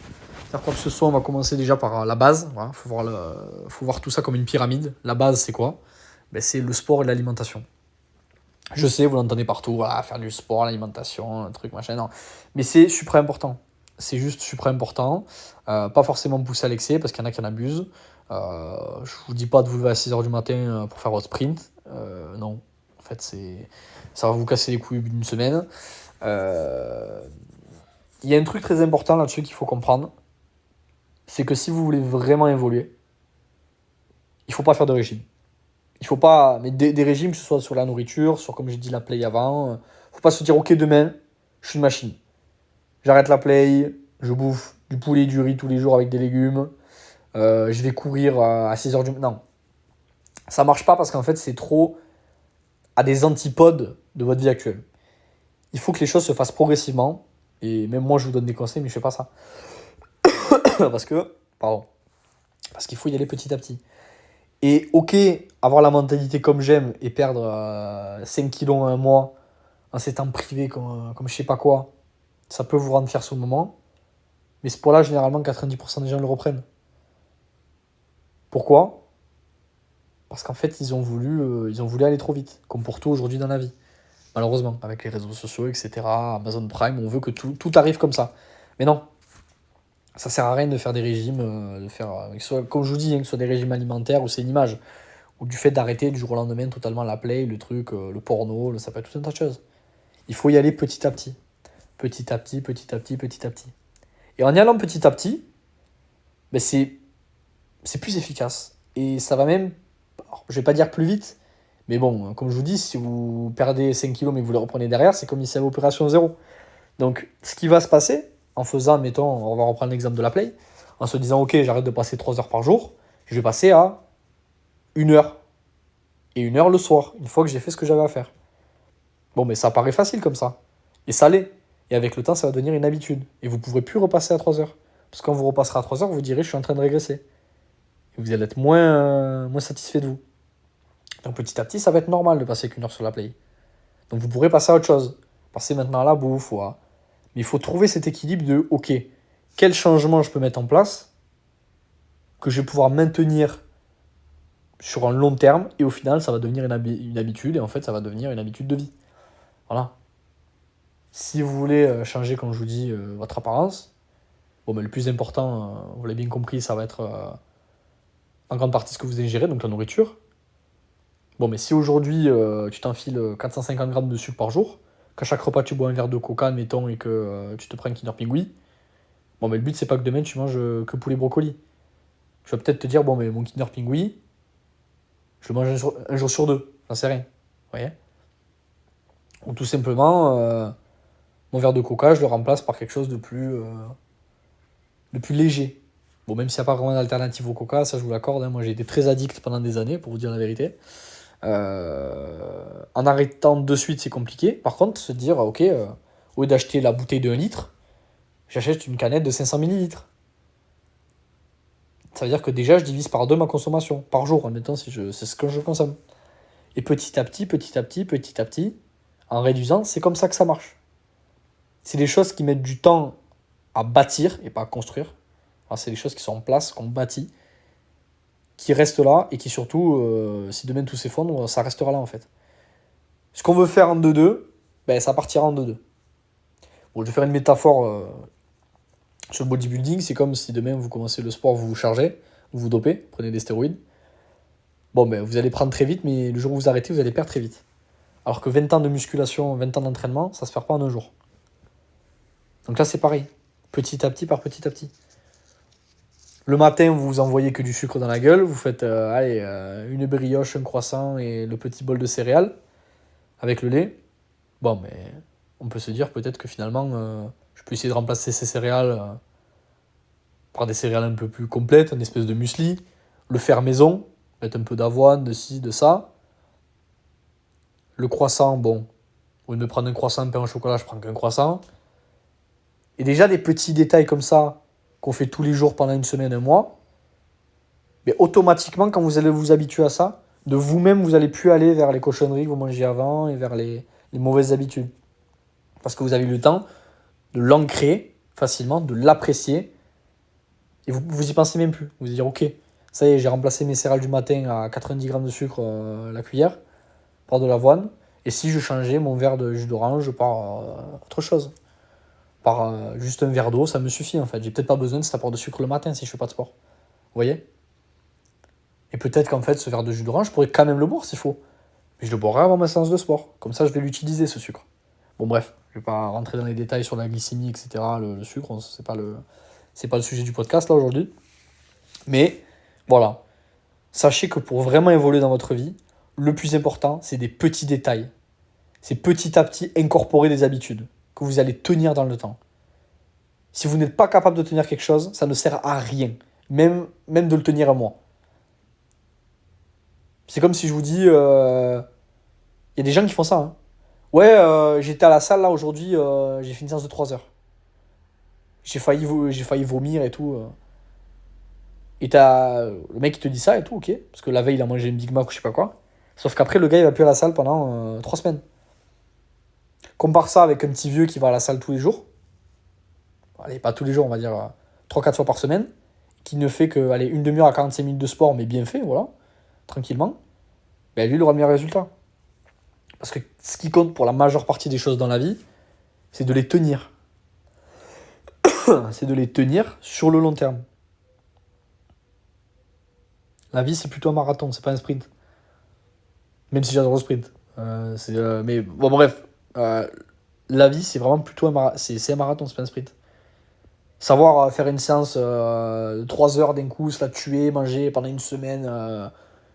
faire quoi que ce soit, on va commencer déjà par la base. Voilà, faut voir tout ça comme une pyramide. La base c'est quoi? C'est le sport et l'alimentation. Je sais, vous l'entendez partout, voilà, faire du sport, l'alimentation, un truc, machin, non. Mais c'est super important. C'est juste super important. Pas forcément pousser à l'excès, parce qu'il y en a qui en abusent. Je vous dis pas de vous lever à 6h du matin pour faire votre sprint. Non. En fait, ça va vous casser les couilles d'une semaine. Il y a un truc très important là-dessus qu'il faut comprendre. C'est que si vous voulez vraiment évoluer, il faut pas faire de régime. Il faut pas, mais des régimes, que ce soit sur la nourriture, sur, comme j'ai dit, la play avant. Faut pas se dire, ok, demain, je suis une machine. J'arrête la play, je bouffe du poulet, du riz tous les jours avec des légumes. Je vais courir à 6h du matin. Non. Ça marche pas parce qu'en fait, c'est trop à des antipodes de votre vie actuelle. Il faut que les choses se fassent progressivement. Et même moi, je vous donne des conseils, mais je fais pas ça. Parce qu'il faut y aller petit à petit. Et ok, avoir la mentalité comme j'aime et perdre 5 kilos en un mois en s'étant privé comme je sais pas quoi, ça peut vous rendre fier sur le moment. Mais ce sport-là, généralement, 90% des gens le reprennent. Pourquoi? Parce qu'en fait, ils ont voulu aller trop vite, comme pour tout aujourd'hui dans la vie. Malheureusement, avec les réseaux sociaux, etc., Amazon Prime, on veut que tout arrive comme ça. Mais non, ça sert à rien de faire des régimes, comme je vous dis, que ce soit des régimes alimentaires ou c'est une image. Ou du fait d'arrêter du jour au lendemain totalement la play, le truc, le porno, ça peut être tout un tas de choses. Il faut y aller petit à petit. Petit à petit, petit à petit, petit à petit. Et en y allant petit à petit, c'est plus efficace. Et ça va même, alors, je vais pas dire plus vite, mais bon, comme je vous dis, si vous perdez 5 kilos mais que vous les reprenez derrière, c'est comme si c'était opération zéro. Donc, ce qui va se passer, en faisant, mettons, on va reprendre l'exemple de la play, en se disant, ok, j'arrête de passer 3 heures par jour, je vais passer à 1 heure. Et 1 heure le soir, une fois que j'ai fait ce que j'avais à faire. Bon, mais ça paraît facile comme ça. Et ça l'est. Et avec le temps, ça va devenir une habitude. Et vous ne pourrez plus repasser à 3 heures. Parce que quand vous repasserez à 3 heures, vous direz, je suis en train de régresser. Et vous allez être moins satisfait de vous. Donc petit à petit, ça va être normal de passer qu'1 heure sur la play. Donc vous pourrez passer à autre chose. Passer maintenant à la bouffe, ouais. Mais il faut trouver cet équilibre de, ok, quel changement je peux mettre en place que je vais pouvoir maintenir sur un long terme, et au final, ça va devenir une habitude, et en fait, ça va devenir une habitude de vie. Voilà. Si vous voulez changer, comme je vous dis, votre apparence, bon, mais le plus important, vous l'avez bien compris, ça va être en grande partie ce que vous ingérez, donc la nourriture. Bon, mais si aujourd'hui, tu t'enfiles 450 grammes de sucre par jour, qu'à chaque repas tu bois un verre de coca, admettons, et que tu te prends un Kinder Pingui, bon, mais le but, c'est pas que demain tu manges que poulet brocoli. Tu vas peut-être te dire, bon, mais mon Kinder Pingui, je le mange un jour sur deux, j'en sais rien. Vous voyez. Ou tout simplement, mon verre de coca, je le remplace par quelque chose de plus léger. Bon, même s'il n'y a pas vraiment d'alternative au coca, ça je vous l'accorde, hein, moi j'ai été très addict pendant des années, pour vous dire la vérité. En arrêtant de suite, c'est compliqué. Par contre, se dire, ok, au lieu d'acheter la bouteille de 1 litre, j'achète une canette de 500 millilitres. Ça veut dire que déjà, je divise par 2 ma consommation, par jour, en mettant si c'est ce que je consomme. Et petit à petit, en réduisant, c'est comme ça que ça marche. C'est des choses qui mettent du temps à bâtir et pas à construire. Alors, c'est des choses qui sont en place, qu'on bâtit, qui restent là et qui surtout, si demain tout s'effondre, ça restera là en fait. Ce qu'on veut faire en 2-2, ben, ça partira en 2-2. Bon, je vais faire une métaphore sur le bodybuilding. C'est comme si demain vous commencez le sport, vous vous chargez, vous vous dopez, prenez des stéroïdes. Bon, ben, vous allez prendre très vite, mais le jour où vous arrêtez, vous allez perdre très vite. Alors que 20 ans de musculation, 20 ans d'entraînement, ça se perd pas en un jour. Donc là, c'est pareil. Petit à petit, par petit à petit. Le matin, vous vous envoyez que du sucre dans la gueule. Vous faites une brioche, un croissant et le petit bol de céréales avec le lait. Bon, mais on peut se dire peut-être que finalement, je peux essayer de remplacer ces céréales par des céréales un peu plus complètes, une espèce de muesli. Le faire maison, mettre un peu d'avoine, de ci, de ça. Le croissant, bon, au lieu de me prendre un croissant, un pain au chocolat, je prends qu'un croissant. Et déjà, des petits détails comme ça, qu'on fait tous les jours pendant une semaine, un mois, mais automatiquement, quand vous allez vous habituer à ça, de vous-même, vous n'allez plus aller vers les cochonneries que vous mangiez avant et vers les mauvaises habitudes. Parce que vous avez eu le temps de l'ancrer facilement, de l'apprécier, et vous y pensez même plus. Vous vous dites, ok, ça y est, j'ai remplacé mes céréales du matin à 90 grammes de sucre la cuillère, par de l'avoine, et si je changeais mon verre de jus d'orange par autre chose, par juste un verre d'eau, ça me suffit en fait. J'ai peut-être pas besoin de cet apport de sucre le matin si je fais pas de sport. Vous voyez? Et peut-être qu'en fait, ce verre de jus d'orange, je pourrais quand même le boire s'il faut. Mais je le boirai avant ma séance de sport. Comme ça, je vais l'utiliser, ce sucre. Bon, bref, je vais pas rentrer dans les détails sur la glycémie, etc. Le sucre, c'est pas le sujet du podcast, là, aujourd'hui. Mais, voilà. Sachez que pour vraiment évoluer dans votre vie, le plus important, c'est des petits détails. C'est petit à petit incorporer des habitudes que vous allez tenir dans le temps. Si vous n'êtes pas capable de tenir quelque chose, ça ne sert à rien. Même de le tenir un mois. C'est comme si je vous dis, y a des gens qui font ça. Hein. Ouais, j'étais à la salle là aujourd'hui, j'ai fait une séance de 3 heures. J'ai failli vomir et tout. Et t'as le mec qui te dit ça et tout, ok. Parce que la veille, il a mangé une Big Mac ou je sais pas quoi. Sauf qu'après, le gars, il va plus à la salle pendant 3 semaines. Compare ça avec un petit vieux qui va à la salle tous les jours. Allez, pas tous les jours, on va dire 3-4 fois par semaine. Qui ne fait que, allez, une demi-heure à 45 minutes de sport, mais bien fait, voilà. Tranquillement. Ben lui, il aura le meilleur résultat. Parce que ce qui compte pour la majeure partie des choses dans la vie, c'est de les tenir. C'est de les tenir sur le long terme. La vie, c'est plutôt un marathon, c'est pas un sprint. Même si j'adore le sprint. Mais bon, bref. La vie, c'est vraiment plutôt c'est un marathon, c'est pas un sprint. Savoir faire une séance de 3 heures d'un coup, se la tuer, manger pendant une semaine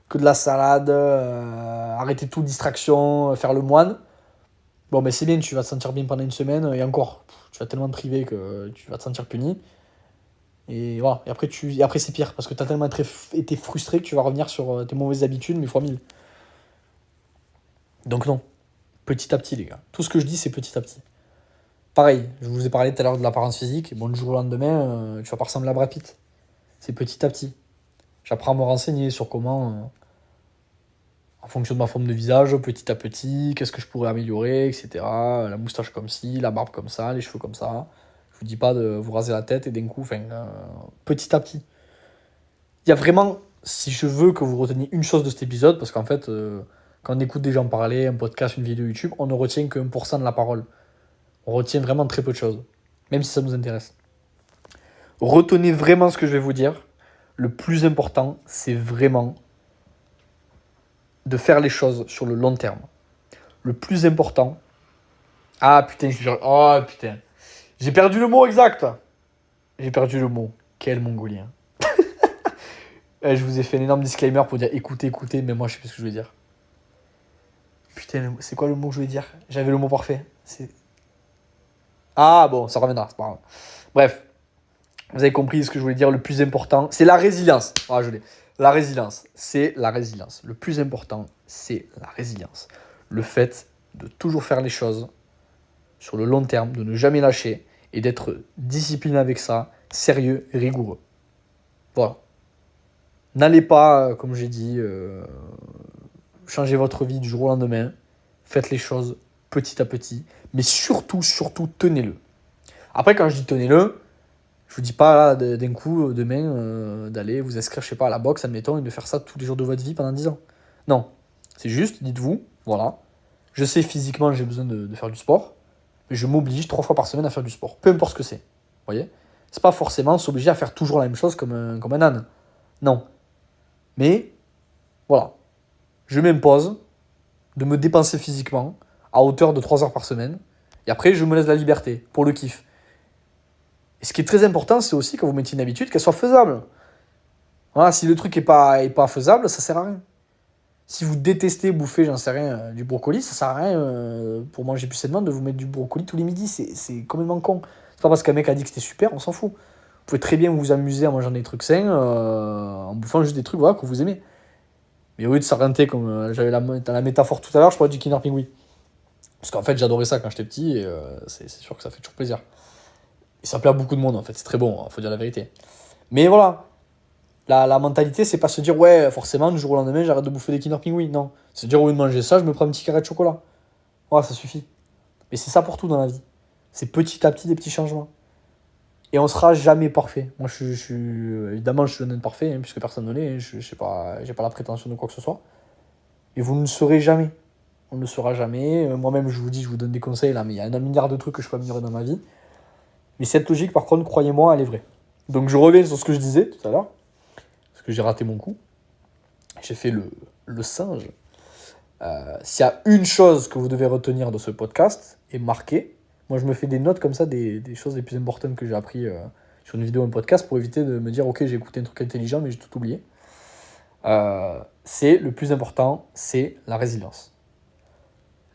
que de la salade, arrêter toute distraction, faire le moine. Bon, mais c'est bien, tu vas te sentir bien pendant une semaine, et encore, tu vas tellement te priver que tu vas te sentir puni. Et voilà, et après c'est pire, parce que tu as tellement été frustré que tu vas revenir sur tes mauvaises habitudes, mais fois 1000. Donc non, petit à petit les gars. Tout ce que je dis, c'est petit à petit. Pareil, je vous ai parlé tout à l'heure de l'apparence physique, bon, le jour au lendemain, tu vas pas ressembler à Brad Pitt. C'est petit à petit. J'apprends à me renseigner sur comment, en fonction de ma forme de visage, petit à petit, qu'est-ce que je pourrais améliorer, etc. La moustache comme ci, la barbe comme ça, les cheveux comme ça. Je vous dis pas de vous raser la tête et d'un coup, petit à petit. Il y a vraiment, si je veux que vous reteniez une chose de cet épisode, parce qu'en fait, quand on écoute des gens parler, un podcast, une vidéo YouTube, on ne retient que 1% de la parole. On retient vraiment très peu de choses, même si ça nous intéresse. Retenez vraiment ce que je vais vous dire. Le plus important, c'est vraiment de faire les choses sur le long terme. Le plus important... Ah putain, oh putain. J'ai perdu le mot exact. J'ai perdu le mot. Quel mongolien. Je vous ai fait un énorme disclaimer pour dire écoutez, mais moi je sais plus ce que je voulais dire. Putain, c'est quoi le mot que je voulais dire? J'avais le mot parfait. Ah bon, ça reviendra, c'est pas grave. Bref, vous avez compris ce que je voulais dire. Le plus important, c'est la résilience. Ah, je l'ai. La résilience, c'est la résilience. Le plus important, c'est la résilience. Le fait de toujours faire les choses sur le long terme, de ne jamais lâcher et d'être discipliné avec ça, sérieux, rigoureux. Voilà. N'allez pas, comme j'ai dit, changer votre vie du jour au lendemain. Faites les choses petit à petit, mais surtout, tenez-le. Après, quand je dis tenez-le, je vous dis pas là, d'un coup, demain, d'aller vous inscrire, je sais pas, à la boxe, admettons, et de faire ça tous les jours de votre vie pendant 10 ans. Non. C'est juste, dites-vous, voilà, je sais physiquement, j'ai besoin de faire du sport, mais je m'oblige 3 fois par semaine à faire du sport, peu importe ce que c'est. Vous voyez ? C'est pas forcément s'obliger à faire toujours la même chose comme un âne. Non. Mais, voilà. Je m'impose de me dépenser physiquement à hauteur de 3 heures par semaine, et après, je me laisse la liberté, pour le kiff. Et ce qui est très important, c'est aussi quand vous mettez une habitude, qu'elle soit faisable. Voilà, si le truc est pas faisable, ça sert à rien. Si vous détestez bouffer, j'en sais rien, du brocoli, ça sert à rien pour manger plus sainement de vous mettre du brocoli tous les midis. C'est complètement con. C'est pas parce qu'un mec a dit que c'était super, on s'en fout. Vous pouvez très bien vous amuser en mangeant des trucs sains, en bouffant juste des trucs voilà, que vous aimez. Mais au lieu de s'arrêter comme j'avais la métaphore tout à l'heure, je parlais du Kinder Pingui. Parce qu'en fait, j'adorais ça quand j'étais petit et c'est sûr que ça fait toujours plaisir. Et ça plaît à beaucoup de monde en fait, c'est très bon, faut dire la vérité. Mais voilà, la mentalité, c'est pas se dire ouais, forcément, du jour au lendemain, j'arrête de bouffer des Kinder Pingui. Non, c'est se dire au lieu de manger ça, je me prends un petit carré de chocolat. Voilà, ça suffit. Mais c'est ça pour tout dans la vie. C'est petit à petit des petits changements. Et on sera jamais parfait. Moi, évidemment, je suis loin d'être parfait, hein, puisque personne ne l'est. Hein, je sais pas, j'ai pas la prétention de quoi que ce soit. Et vous ne le serez jamais. On ne le saura jamais. Moi-même, je vous dis, je vous donne des conseils là, mais il y a un milliard de trucs que je peux améliorer dans ma vie. Mais cette logique, par contre, croyez-moi, elle est vraie. Donc je reviens sur ce que je disais tout à l'heure, parce que j'ai raté mon coup. J'ai fait le singe. S'il y a une chose que vous devez retenir de ce podcast et marquer, moi je me fais des notes comme ça, des choses les plus importantes que j'ai appris sur une vidéo ou un podcast pour éviter de me dire ok, j'ai écouté un truc intelligent mais j'ai tout oublié. C'est le plus important, c'est la résilience.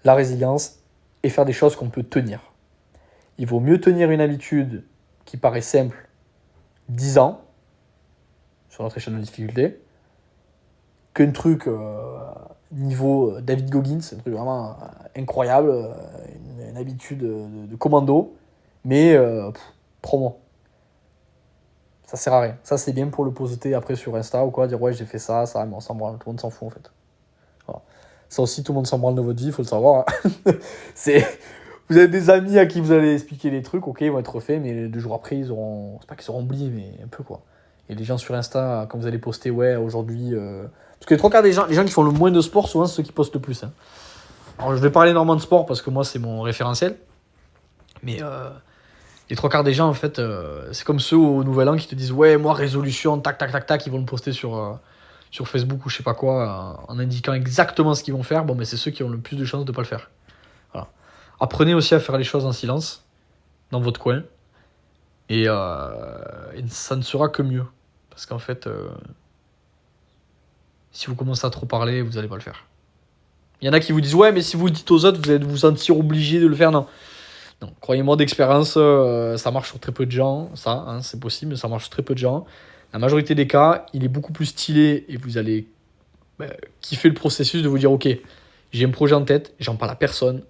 La résilience et faire des choses qu'on peut tenir. Il vaut mieux tenir une habitude qui paraît simple 10 ans, sur notre échelle de difficulté, qu'un truc niveau David Goggins, un truc vraiment incroyable, une habitude de commando, mais 3 mois. Ça sert à rien. Ça, c'est bien pour le poster après sur Insta ou quoi, dire ouais, j'ai fait ça, mais on s'en branle, tout le monde s'en fout en fait. Voilà. Ça aussi, tout le monde s'en branle de votre vie, il faut le savoir. Hein. Vous avez des amis à qui vous allez expliquer les trucs, ok, ils vont être faits, mais 2 jours après, c'est pas qu'ils auront oublié, mais un peu quoi. Et les gens sur Insta, quand vous allez poster, ouais, aujourd'hui... Parce que les 3 quarts des gens qui font le moins de sport, souvent, c'est ceux qui postent le plus. Hein. Alors, je vais parler énormément de sport parce que moi, c'est mon référentiel. Mais les 3 quarts des gens, en fait, c'est comme ceux au Nouvel An qui te disent, ouais, moi, résolution, tac, tac, tac, tac, ils vont le poster sur Facebook ou je sais pas quoi, en indiquant exactement ce qu'ils vont faire. Bon, mais c'est ceux qui ont le plus de chances de pas le faire. Voilà. Apprenez aussi à faire les choses en silence, dans votre coin. Et ça ne sera que mieux. Parce qu'en fait, si vous commencez à trop parler, vous n'allez pas le faire. Il y en a qui vous disent, ouais, mais si vous le dites aux autres, vous allez vous sentir obligé de le faire. Non, croyez-moi d'expérience, ça marche sur très peu de gens. Ça, hein, c'est possible, mais ça marche sur très peu de gens. La majorité des cas, il est beaucoup plus stylé et vous allez kiffer le processus de vous dire, ok, j'ai un projet en tête, j'en parle à personne.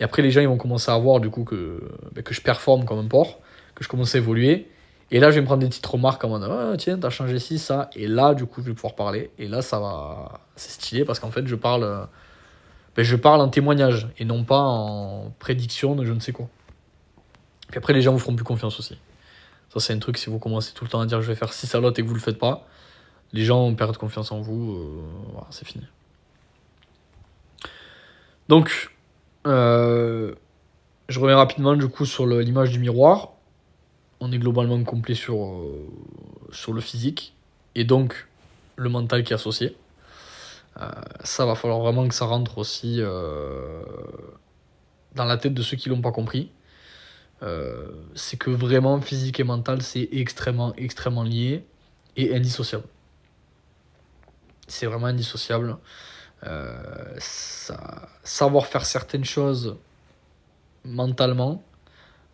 Et après, les gens ils vont commencer à voir du coup que je performe comme un porc, que je commence à évoluer. Et là, je vais me prendre des petites remarques en mode ah, tiens, t'as changé ci, ça. Et là, du coup, je vais pouvoir parler. Et là, ça va. C'est stylé parce qu'en fait, je parle en témoignage et non pas en prédiction de je ne sais quoi. Puis après, les gens vous feront plus confiance aussi. Ça, c'est un truc, si vous commencez tout le temps à dire je vais faire ci, ça, l'autre et que vous le faites pas, les gens perdent confiance en vous, voilà, c'est fini. Donc, je reviens rapidement du coup sur l'image du miroir. On est globalement complet sur le physique et donc le mental qui est associé. Ça va falloir vraiment que ça rentre aussi dans la tête de ceux qui l'ont pas compris. C'est que vraiment physique et mental c'est extrêmement lié et indissociable. C'est vraiment indissociable. Savoir faire certaines choses mentalement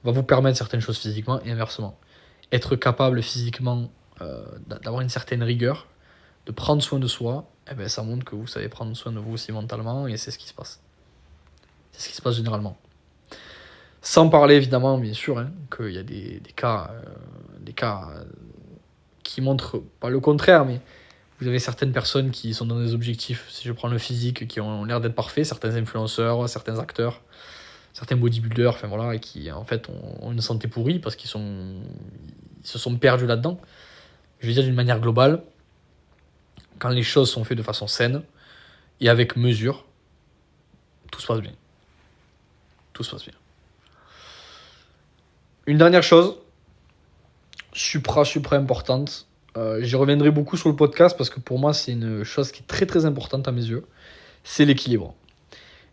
va vous permettre certaines choses physiquement et inversement. Être capable physiquement d'avoir une certaine rigueur, de prendre soin de soi, eh ben, ça montre que vous savez prendre soin de vous aussi mentalement et c'est ce qui se passe. C'est ce qui se passe généralement. Sans parler évidemment, bien sûr, qu'il y a des cas qui montrent pas le contraire, mais vous avez certaines personnes qui sont dans des objectifs, si je prends le physique, qui ont l'air d'être parfaits, certains influenceurs, certains acteurs, certains bodybuilders, enfin voilà, et qui en fait ont une santé pourrie parce qu'ils se sont perdus là-dedans. Je veux dire d'une manière globale, quand les choses sont faites de façon saine et avec mesure, tout se passe bien. Tout se passe bien. Une dernière chose, supra importante, j'y reviendrai beaucoup sur le podcast parce que pour moi c'est une chose qui est très très importante à mes yeux, c'est l'équilibre.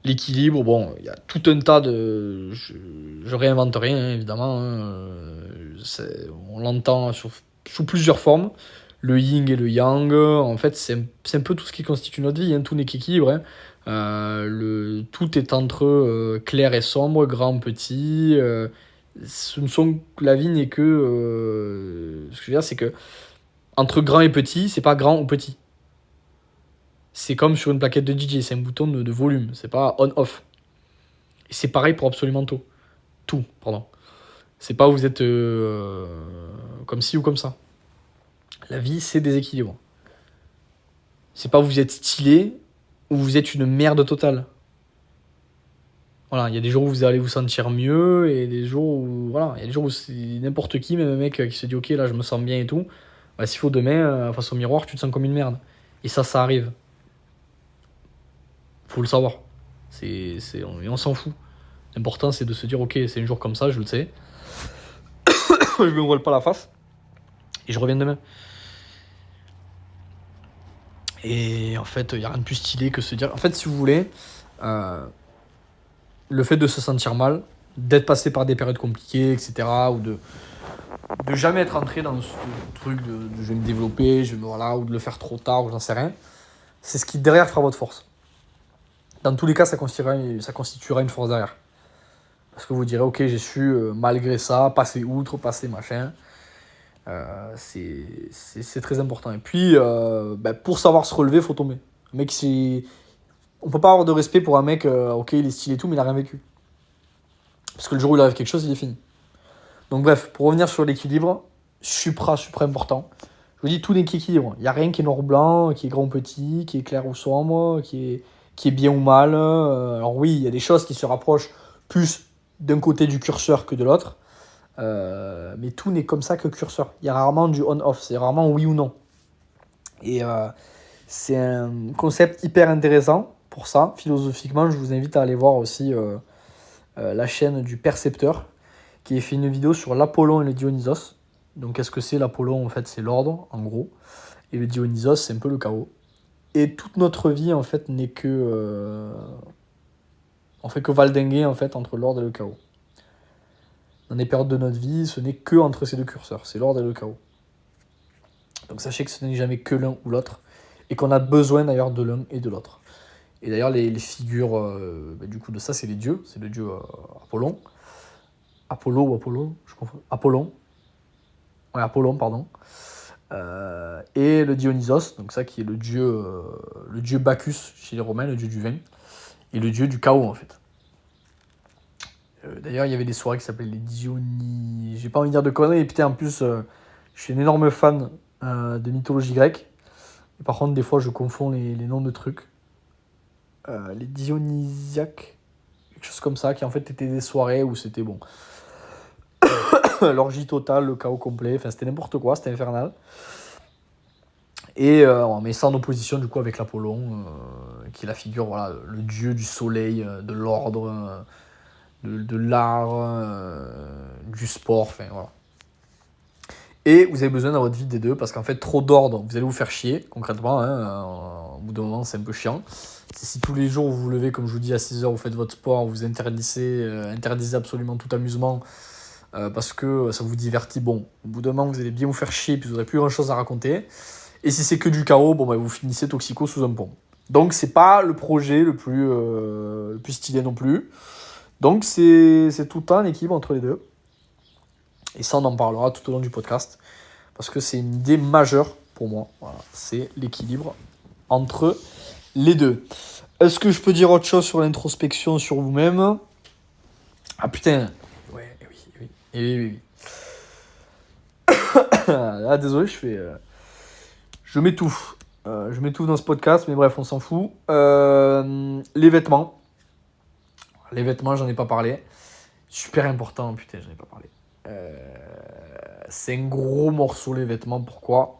L'équilibre, bon, il y a tout un tas de... Je réinvente rien, évidemment. On l'entend sous plusieurs formes. Le yin et le yang, en fait, c'est un peu tout ce qui constitue notre vie. Tout n'est qu'équilibre. Tout est entre clair et sombre, grand, petit. La vie n'est que... ce que je veux dire, c'est que entre grand et petit, c'est pas grand ou petit. C'est comme sur une plaquette de DJ, c'est un bouton de volume, c'est pas on-off. Et c'est pareil pour absolument tout. Tout, pardon. C'est pas vous êtes comme ci ou comme ça. La vie, c'est des équilibres. C'est pas vous êtes stylé ou vous êtes une merde totale. Voilà, il y a des jours où vous allez vous sentir mieux et des jours où voilà, il y a des jours où c'est n'importe qui, même un mec qui se dit ok là je me sens bien et tout. Bah, s'il faut demain face au miroir, tu te sens comme une merde. Et ça arrive. Faut le savoir. Et on s'en fout. L'important c'est de se dire ok c'est un jour comme ça, je le sais. Je me voile pas la face. Et je reviens demain. Et en fait, il n'y a rien de plus stylé que se dire... En fait, si vous voulez, le fait de se sentir mal, d'être passé par des périodes compliquées, etc., ou de jamais être entré dans ce truc de je vais me développer, ou de le faire trop tard, ou j'en sais rien, c'est ce qui derrière fera votre force. Dans tous les cas, ça constituera une force derrière. Parce que vous direz, ok, j'ai su, malgré ça, passer outre, passer machin. C'est très important. Et puis, pour savoir se relever, il faut tomber. Un mec, on peut pas avoir de respect pour un mec, ok, il est stylé et tout, mais il a rien vécu. Parce que le jour où il arrive quelque chose, il est fini. Donc bref, pour revenir sur l'équilibre, supra important. Je vous dis, tout n'est qu'équilibre. Il n'y a rien qui est noir ou blanc, qui est grand ou petit, qui est clair ou sombre, qui est bien ou mal. Alors oui, il y a des choses qui se rapprochent plus d'un côté du curseur que de l'autre. Mais tout n'est comme ça que curseur. Il y a rarement du on-off, c'est rarement oui ou non. Et c'est un concept hyper intéressant pour ça. Philosophiquement, je vous invite à aller voir aussi la chaîne du Percepteur qui a fait une vidéo sur l'Apollon et le Dionysos. Donc qu'est-ce que c'est l'Apollon? En fait, c'est l'ordre, en gros. Et le Dionysos, c'est un peu le chaos. Et toute notre vie, en fait, n'est que... on fait que valdinguer, en fait, entre l'ordre et le chaos. Dans les périodes de notre vie, ce n'est que entre ces deux curseurs, c'est l'ordre et le chaos. Donc sachez que ce n'est jamais que l'un ou l'autre, et qu'on a besoin d'ailleurs de l'un et de l'autre. Et d'ailleurs les figures du coup de ça, c'est les dieux, c'est le dieu Apollon. Apollo ou Apollon, je confonds. Apollon. Ouais, Apollon, pardon. Et le Dionysos, donc ça qui est le dieu Bacchus chez les Romains, le dieu du vin, et le dieu du chaos en fait. D'ailleurs, il y avait des soirées qui s'appelaient les Diony... J'ai pas envie de dire de conneries, et putain, en plus, je suis un énorme fan de mythologie grecque. Et par contre, des fois, je confonds les noms de trucs. Les Dionysiaques, quelque chose comme ça, qui en fait étaient des soirées où c'était bon. l'orgie totale, le chaos complet. Enfin, c'était n'importe quoi, c'était infernal. Et on met ça en opposition du coup avec l'Apollon, qui est la figure, voilà, le dieu du soleil, de l'ordre, de l'art, du sport, enfin voilà. Et vous avez besoin dans votre vie des deux, parce qu'en fait, trop d'ordre, vous allez vous faire chier, concrètement, hein, au bout d'un moment, c'est un peu chiant. Si tous les jours vous vous levez, comme je vous dis, à 6h, vous faites votre sport, vous interdisez absolument tout amusement, parce que ça vous divertit, bon, au bout d'un moment, vous allez bien vous faire chier, puis vous n'aurez plus grand-chose à raconter. Et si c'est que du chaos, bon, bah, vous finissez toxico sous un pont. Donc, c'est pas le projet le plus stylé non plus. Donc, c'est tout un équilibre entre les deux. Et ça, on en parlera tout au long du podcast. Parce que c'est une idée majeure pour moi. Voilà, c'est l'équilibre entre les deux. Est-ce que je peux dire autre chose sur l'introspection sur vous-même? Ah putain. Ouais, oui. Oui. Ah, désolé, je m'étouffe. Je m'étouffe dans ce podcast, mais bref, on s'en fout. Les vêtements. Les vêtements, j'en ai pas parlé. Super important, putain, j'en ai pas parlé. C'est un gros morceau, les vêtements. Pourquoi?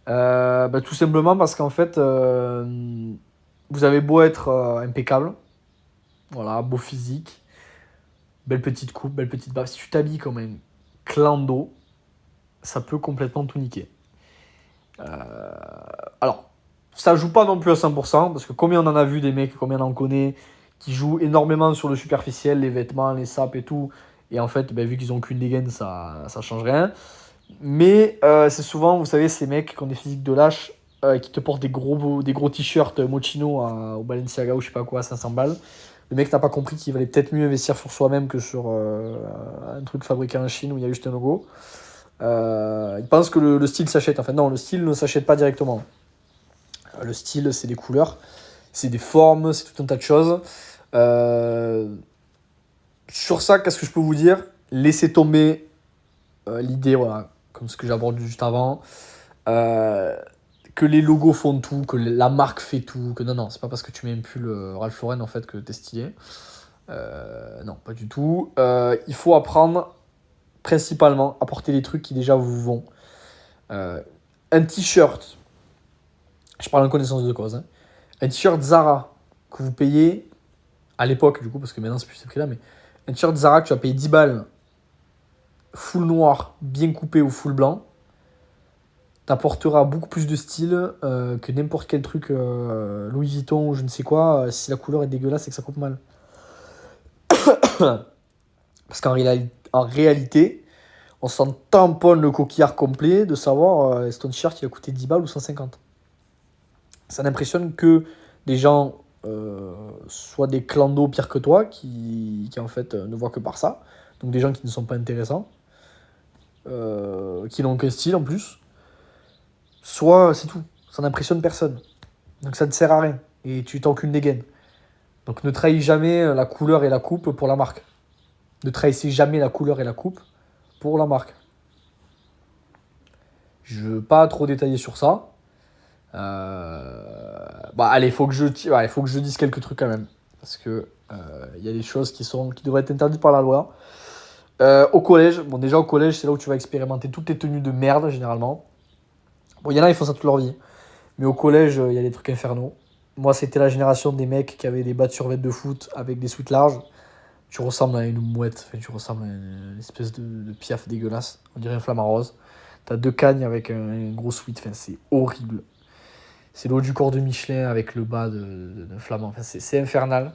Tout simplement parce qu'en fait, vous avez beau être impeccable, voilà, beau physique, belle petite coupe, belle petite baffe. Si tu t'habilles comme un clando, ça peut complètement tout niquer. Alors, ça joue pas non plus à 100%, parce que combien on en a vu des mecs, combien on en connaît, qui jouent énormément sur le superficiel, les vêtements, les sapes et tout, et en fait, vu qu'ils ont qu'une dégaine, ça change rien. Mais c'est souvent, vous savez, ces mecs qui ont des physiques de lâche, qui te portent des gros t-shirts Moschino au Balenciaga ou je sais pas quoi, à 500 balles. Le mec n'a pas compris qu'il valait peut-être mieux investir sur soi-même que sur un truc fabriqué en Chine où il y a juste un logo. Il pense que le style s'achète. Enfin non, le style ne s'achète pas directement. Le style, c'est des couleurs, c'est des formes, c'est tout un tas de choses. Sur ça, qu'est-ce que je peux vous dire? Laissez tomber l'idée, voilà, comme ce que j'ai abordé juste avant, que les logos font tout, que la marque fait tout, que non, c'est pas parce que tu mets un pull Ralph Lauren en fait que t'es stylé. Non, pas du tout. Il faut apprendre principalement à porter des trucs qui déjà vous vont. Un t-shirt, je parle en connaissance de cause, hein. Un t-shirt Zara que vous payez à l'époque, du coup, parce que maintenant c'est plus ces prix-là, mais un t-shirt Zara que tu vas payer 10 balles, full noir, bien coupé ou full blanc, t'apportera beaucoup plus de style que n'importe quel truc Louis Vuitton ou je ne sais quoi. Si la couleur est dégueulasse, c'est que ça coupe mal. Parce en réalité, on s'en tamponne le coquillard complet de savoir est-ce que ton t-shirt il a coûté 10 balles ou 150. Ça n'impressionne que des gens, soit des clandos pires que toi, qui en fait ne voient que par ça. Donc des gens qui ne sont pas intéressants, qui n'ont qu'un style en plus. Soit c'est tout, ça n'impressionne personne. Donc ça ne sert à rien. Et tu t'en qu'une dégaine. Donc ne trahis jamais la couleur et la coupe pour la marque. Ne trahissez jamais la couleur et la coupe pour la marque. Je ne veux pas trop détailler sur ça. Allez, il faut que je dise quelques trucs quand même. Parce que y a des choses qui devraient être interdites par la loi. Au collège, déjà au collège, c'est là où tu vas expérimenter toutes les tenues de merde généralement. Bon, il y en a, ils font ça toute leur vie. Mais au collège, il y a des trucs infernaux. Moi, c'était la génération des mecs qui avaient des bas de survêt de foot avec des sweats larges. Tu ressembles à une mouette, enfin, tu ressembles à une espèce de piaf dégueulasse. On dirait un flamant rose. T'as 2 cagnes avec un gros sweat, enfin, c'est horrible. C'est l'eau du corps de Michelin avec le bas de flamand. Enfin, c'est infernal.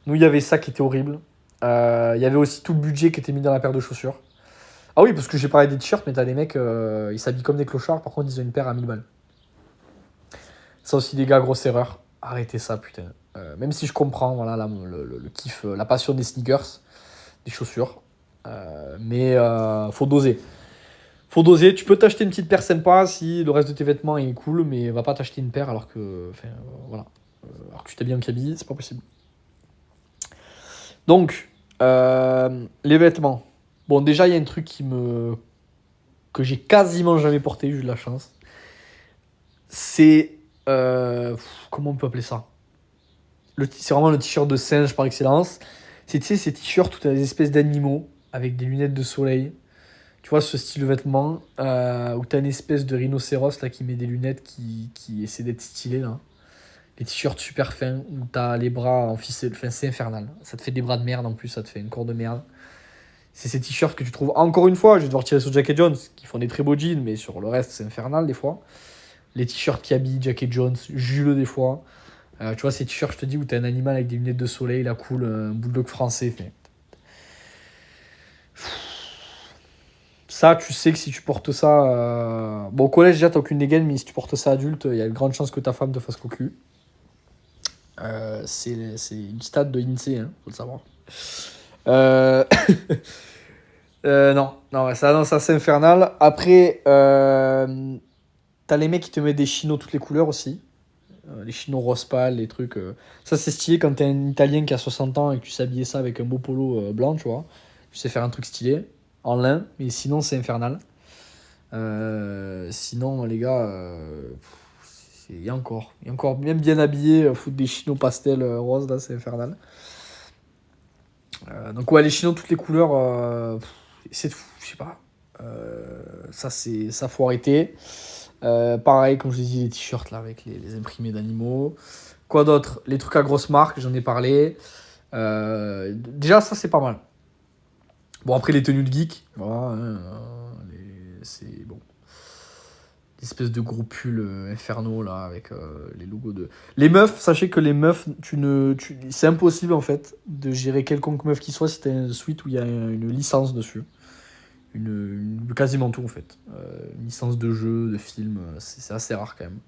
Nous, il y avait ça qui était horrible. Il y avait aussi tout le budget qui était mis dans la paire de chaussures. Ah oui, parce que j'ai parlé des t-shirts, mais t'as des mecs, ils s'habillent comme des clochards. Par contre, ils ont une paire à 1000 balles. Ça aussi, les gars, grosse erreur. Arrêtez ça, putain. Même si je comprends, voilà, le kiff, la passion des sneakers, des chaussures. Mais faut doser. Faut doser. Tu peux t'acheter une petite paire sympa si le reste de tes vêtements est cool, mais va pas t'acheter une paire alors que, voilà, alors que tu t'habilles en cabi, c'est pas possible. Donc, les vêtements. Bon, déjà, il y a un truc que j'ai quasiment jamais porté, j'ai eu de la chance. C'est comment on peut appeler ça? C'est vraiment le t-shirt de singe par excellence. C'est, tu sais, ces t-shirts où tu as des espèces d'animaux avec des lunettes de soleil. Tu vois, ce style de vêtement où t'as une espèce de rhinocéros là qui met des lunettes qui essaie d'être stylé là. Les t-shirts super fins où t'as les bras en ficelle. Enfin, c'est infernal. Ça te fait des bras de merde en plus, ça te fait une corps de merde. C'est ces t-shirts que tu trouves, encore une fois, je vais devoir tirer sur Jack et Jones, qui font des très beaux jeans, mais sur le reste, c'est infernal des fois. Les t-shirts qui habillent Jack et Jones, Jules des fois. Tu vois, ces t-shirts, je te dis, où t'as un animal avec des lunettes de soleil, là, cool, un bulldog français. Fait. Ça, tu sais que si tu portes ça. Bon, au collège, déjà, t'as aucune dégaine, mais si tu portes ça adulte, il y a de grandes chances que ta femme te fasse cocu. C'est une stat de l'INSEE, hein, faut le savoir. Euh... non, non, ça c'est infernal. Après, t'as les mecs qui te mettent des chinos toutes les couleurs aussi. Les chinos rose pâle, les trucs. Ça c'est stylé quand t'es un Italien qui a 60 ans et que tu sais habiller ça avec un beau polo blanc, tu vois. Tu sais faire un truc stylé, en lin, mais sinon c'est infernal. Sinon, les gars, il y a encore. Il y a encore même bien habillé, foutre des chinos pastel rose, là c'est infernal. Donc ouais, les chinos toutes les couleurs, c'est fou, je sais pas. Ça faut arrêter. Pareil, comme je l'ai dit, les t-shirts là avec les imprimés d'animaux. Quoi d'autre? Les trucs à grosse marque, j'en ai parlé. Déjà, ça c'est pas mal. Bon, après les tenues de geek, voilà, hein, c'est bon. L'espèce de gros pull infernaux là avec les logos de. Les meufs, sachez que les meufs, c'est impossible en fait de gérer quelconque meuf qui soit si t'as un suite où il y a une licence dessus. Quasiment tout en fait. Une licence de jeu, de film, c'est assez rare quand même.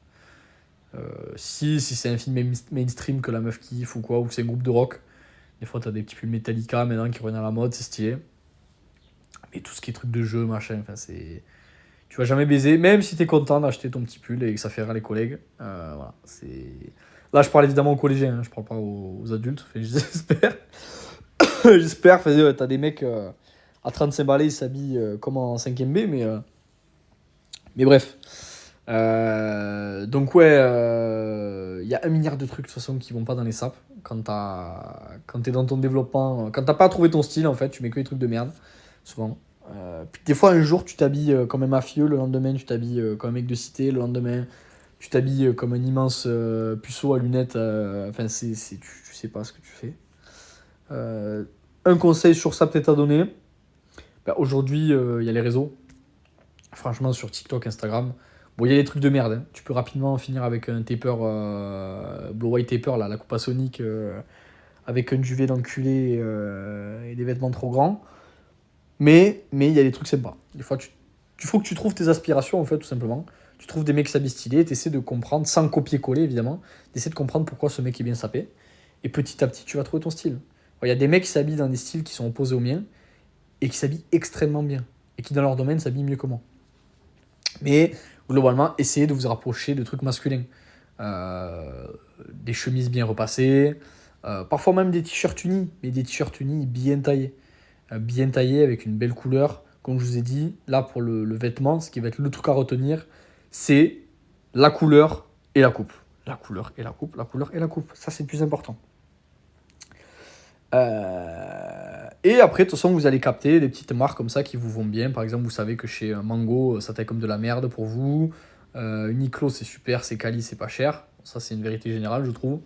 Si c'est un film mainstream que la meuf kiffe ou quoi, ou que c'est un groupe de rock, des fois t'as des petits pulls Metallica maintenant qui reviennent à la mode, c'est stylé. Mais tout ce qui est truc de jeu, machin, enfin c'est. Tu vas jamais baiser, même si t'es content d'acheter ton petit pull et que ça fait rire les collègues. Voilà, c'est. Là, je parle évidemment aux collégiens, hein, je parle pas aux adultes, enfin, j'espère. J'espère, enfin, t'as des mecs à 35 balais, ils s'habillent comme en 5ème B, mais bref. Donc ouais, il y a un milliard de trucs de toute façon qui vont pas dans les sapes quand t'es dans ton développement, quand t'as pas trouvé ton style en fait, tu mets que des trucs de merde, souvent. Puis des fois un jour tu t'habilles comme un mafieux, le lendemain tu t'habilles comme un mec de cité, le lendemain tu t'habilles comme un immense puceau à lunettes, enfin tu sais pas ce que tu fais. Un conseil sur ça peut-être à donner, aujourd'hui il y a les réseaux, franchement sur TikTok, Instagram. Bon, il y a des trucs de merde, hein. Tu peux rapidement finir avec un taper, Blow White Taper, là, la coupe à Sonic, avec un duvet d'enculé et des vêtements trop grands. Mais il y a des trucs sympas. Des fois, il faut que tu trouves tes aspirations, en fait, tout simplement. Tu trouves des mecs qui s'habillent stylés, tu essaies de comprendre, sans copier-coller, évidemment, tu essaies de comprendre pourquoi ce mec est bien sapé. Et petit à petit, tu vas trouver ton style. Il y a des mecs qui s'habillent dans des styles qui sont opposés aux miens et qui s'habillent extrêmement bien. Et qui, dans leur domaine, s'habillent mieux que moi. Mais globalement, essayez de vous rapprocher de trucs masculins. Des chemises bien repassées, parfois même des t-shirts unis, mais des t-shirts unis bien taillés. Bien taillés avec une belle couleur. Comme je vous ai dit, là pour le vêtement, ce qui va être le truc à retenir, c'est la couleur et la coupe. La couleur et la coupe, la couleur et la coupe. Ça, c'est le plus important. Et après, de toute façon, vous allez capter des petites marques comme ça qui vous vont bien. Par exemple, vous savez que chez Mango, ça taille comme de la merde pour vous. Uniqlo, c'est super, c'est quali, c'est pas cher. Ça, c'est une vérité générale, je trouve.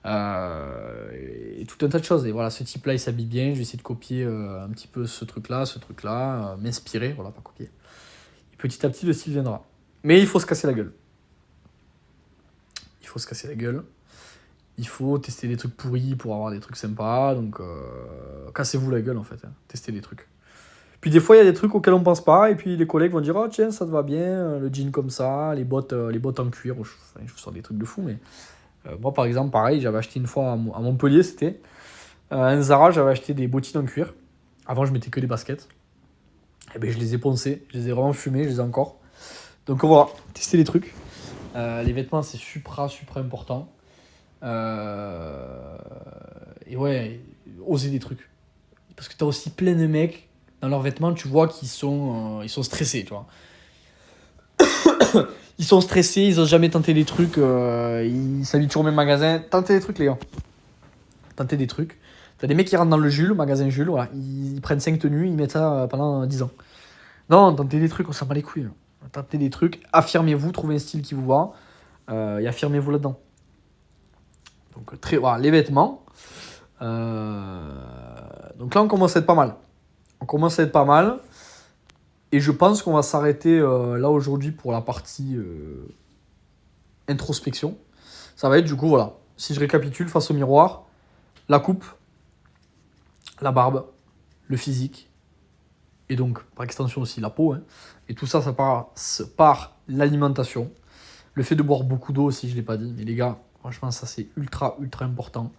Et tout un tas de choses. Et voilà, ce type-là, il s'habille bien. Je vais essayer de copier un petit peu ce truc-là, m'inspirer, voilà, pas copier. Et petit à petit, le style viendra. Mais il faut se casser la gueule. Il faut se casser la gueule. Il faut tester des trucs pourris pour avoir des trucs sympas. Donc, cassez-vous la gueule, en fait. Hein. Testez des trucs. Puis des fois, il y a des trucs auxquels on pense pas. Et puis les collègues vont dire, oh tiens, ça te va bien. Le jean comme ça, les bottes en cuir. Je vous sors des trucs de fou, mais... moi, par exemple, pareil, j'avais acheté une fois à Montpellier, c'était un Zara, j'avais acheté des bottines en cuir. Avant, je mettais que des baskets. Et ben, je les ai poncées, je les ai vraiment fumées, je les ai encore. Donc voilà, tester les trucs. Les vêtements, c'est super important. Et ouais, oser des trucs. Parce que t'as aussi plein de mecs dans leurs vêtements, tu vois, ils sont stressés, tu vois. Ils sont stressés, ils ont jamais tenté des trucs, ils s'habillent toujours au même magasin. Tentez des trucs, les gars. Tentez des trucs. T'as des mecs qui rentrent dans le Jules, magasin Jules, voilà, ils prennent 5 tenues, ils mettent ça pendant 10 ans. Non, tentez des trucs, on s'en bat les couilles. Tentez des trucs, affirmez-vous, trouvez un style qui vous va et affirmez-vous là-dedans. Donc, voilà, les vêtements. Donc là, on commence à être pas mal. Et je pense qu'on va s'arrêter là aujourd'hui pour la partie introspection. Ça va être du coup, voilà. Si je récapitule, face au miroir, la coupe, la barbe, le physique, et donc par extension aussi la peau. Hein. Et tout ça, ça passe par l'alimentation. Le fait de boire beaucoup d'eau aussi, je ne l'ai pas dit. Mais les gars, franchement, ça c'est ultra, ultra important.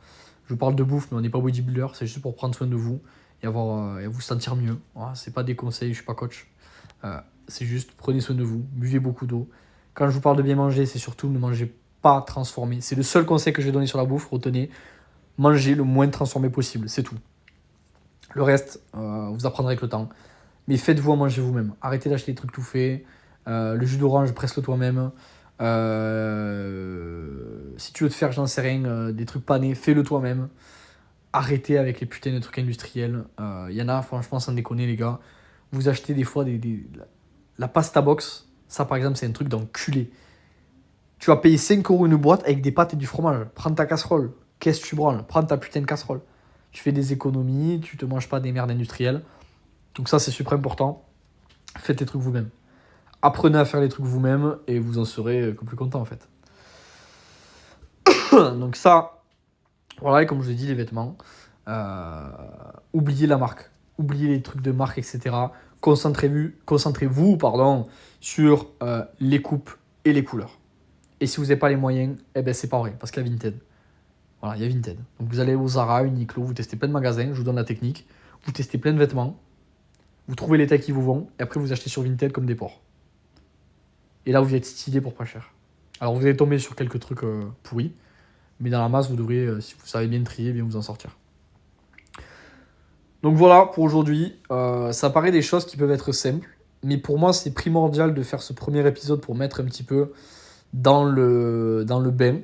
Je vous parle de bouffe, mais on n'est pas bodybuilder. C'est juste pour prendre soin de vous et vous sentir mieux. Voilà, c'est pas des conseils, je suis pas coach. C'est juste prenez soin de vous, buvez beaucoup d'eau. Quand je vous parle de bien manger, c'est surtout ne mangez pas transformé. C'est le seul conseil que je vais donner sur la bouffe. Retenez, mangez le moins transformé possible, c'est tout. Le reste, vous apprendrez avec le temps. Mais faites-vous à manger vous-même. Arrêtez d'acheter des trucs tout faits. Le jus d'orange, presse-le toi-même. Si tu veux te faire, j'en sais rien, des trucs panés, fais-le toi-même. Arrêtez avec les putains de trucs industriels. Il y en a, franchement, sans déconner, les gars. Vous achetez des fois la pasta box. Ça, par exemple, c'est un truc d'enculé. Tu vas payer 5 € une boîte avec des pâtes et du fromage. Prends ta casserole. Qu'est-ce que tu branles? Prends ta putain de casserole. Tu fais des économies, tu te manges pas des merdes industrielles. Donc ça, c'est super important. Faites les trucs vous-même. Apprenez à faire les trucs vous-même et vous en serez plus content, en fait. Donc ça, voilà, et comme je vous ai dit, les vêtements. Oubliez la marque. Oubliez les trucs de marque, etc. Concentrez-vous sur les coupes et les couleurs. Et si vous n'avez pas les moyens, eh ben c'est pas vrai, parce qu'il y a Vinted. Voilà, il y a Vinted. Donc vous allez au Zara, Uniqlo, vous testez plein de magasins, je vous donne la technique. Vous testez plein de vêtements, vous trouvez les tailles qui vous vont, et après vous achetez sur Vinted comme des porcs. Et là, vous êtes stylé pour pas cher. Alors vous allez tomber sur quelques trucs pourris, mais dans la masse, vous devrez, si vous savez bien trier, bien vous en sortir. Donc voilà pour aujourd'hui. Ça paraît des choses qui peuvent être simples, mais pour moi, c'est primordial de faire ce premier épisode pour mettre un petit peu dans le bain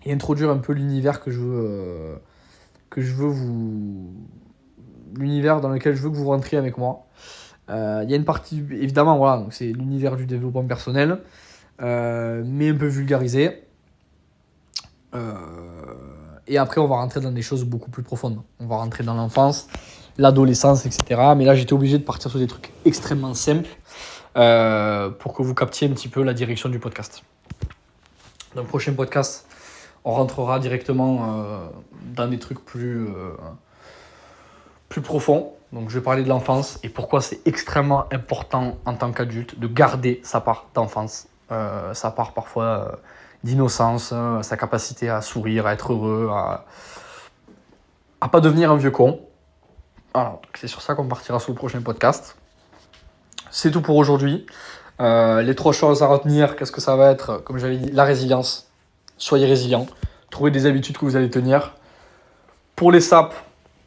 et introduire un peu l'univers que je veux vous... L'univers dans lequel je veux que vous rentriez avec moi. Il y a une partie, évidemment, voilà, donc c'est l'univers du développement personnel, mais un peu vulgarisé. Et après, on va rentrer dans des choses beaucoup plus profondes. On va rentrer dans l'enfance, l'adolescence, etc. Mais là, j'étais obligé de partir sur des trucs extrêmement simples pour que vous captiez un petit peu la direction du podcast. Dans le prochain podcast, on rentrera directement dans des trucs plus profonds. Donc je vais parler de l'enfance et pourquoi c'est extrêmement important en tant qu'adulte de garder sa part d'enfance, sa part parfois d'innocence, sa capacité à sourire, à être heureux, à pas devenir un vieux con. Alors, c'est sur ça qu'on partira sur le prochain podcast. C'est tout pour aujourd'hui. Les 3 choses à retenir, qu'est-ce que ça va être? Comme j'avais dit, la résilience. Soyez résilient. Trouvez des habitudes que vous allez tenir. Pour les sapes,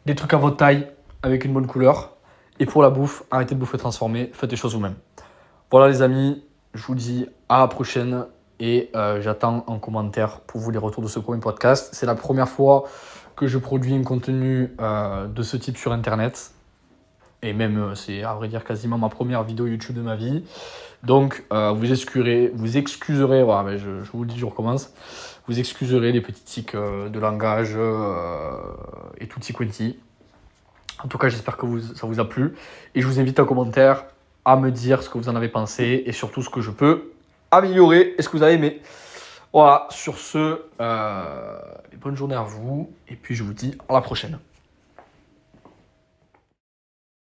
des trucs à votre taille avec une bonne couleur. Et pour la bouffe, arrêtez de bouffer transformé. Faites les choses vous-même. Voilà les amis, je vous dis à la prochaine. Et j'attends en commentaire pour vous les retours de ce premier podcast. C'est la première fois que je produis un contenu de ce type sur Internet. Et même, c'est à vrai dire quasiment ma première vidéo YouTube de ma vie. Donc, vous excuserez, voilà, mais je vous le dis, je recommence. Vous excuserez les petits tics de langage et tutti quanti. En tout cas, j'espère que ça vous a plu. Et je vous invite en commentaire à me dire ce que vous en avez pensé et surtout ce que je peux améliorer et ce que vous avez aimé. Voilà, sur ce, bonne journée à vous. Et puis, je vous dis à la prochaine.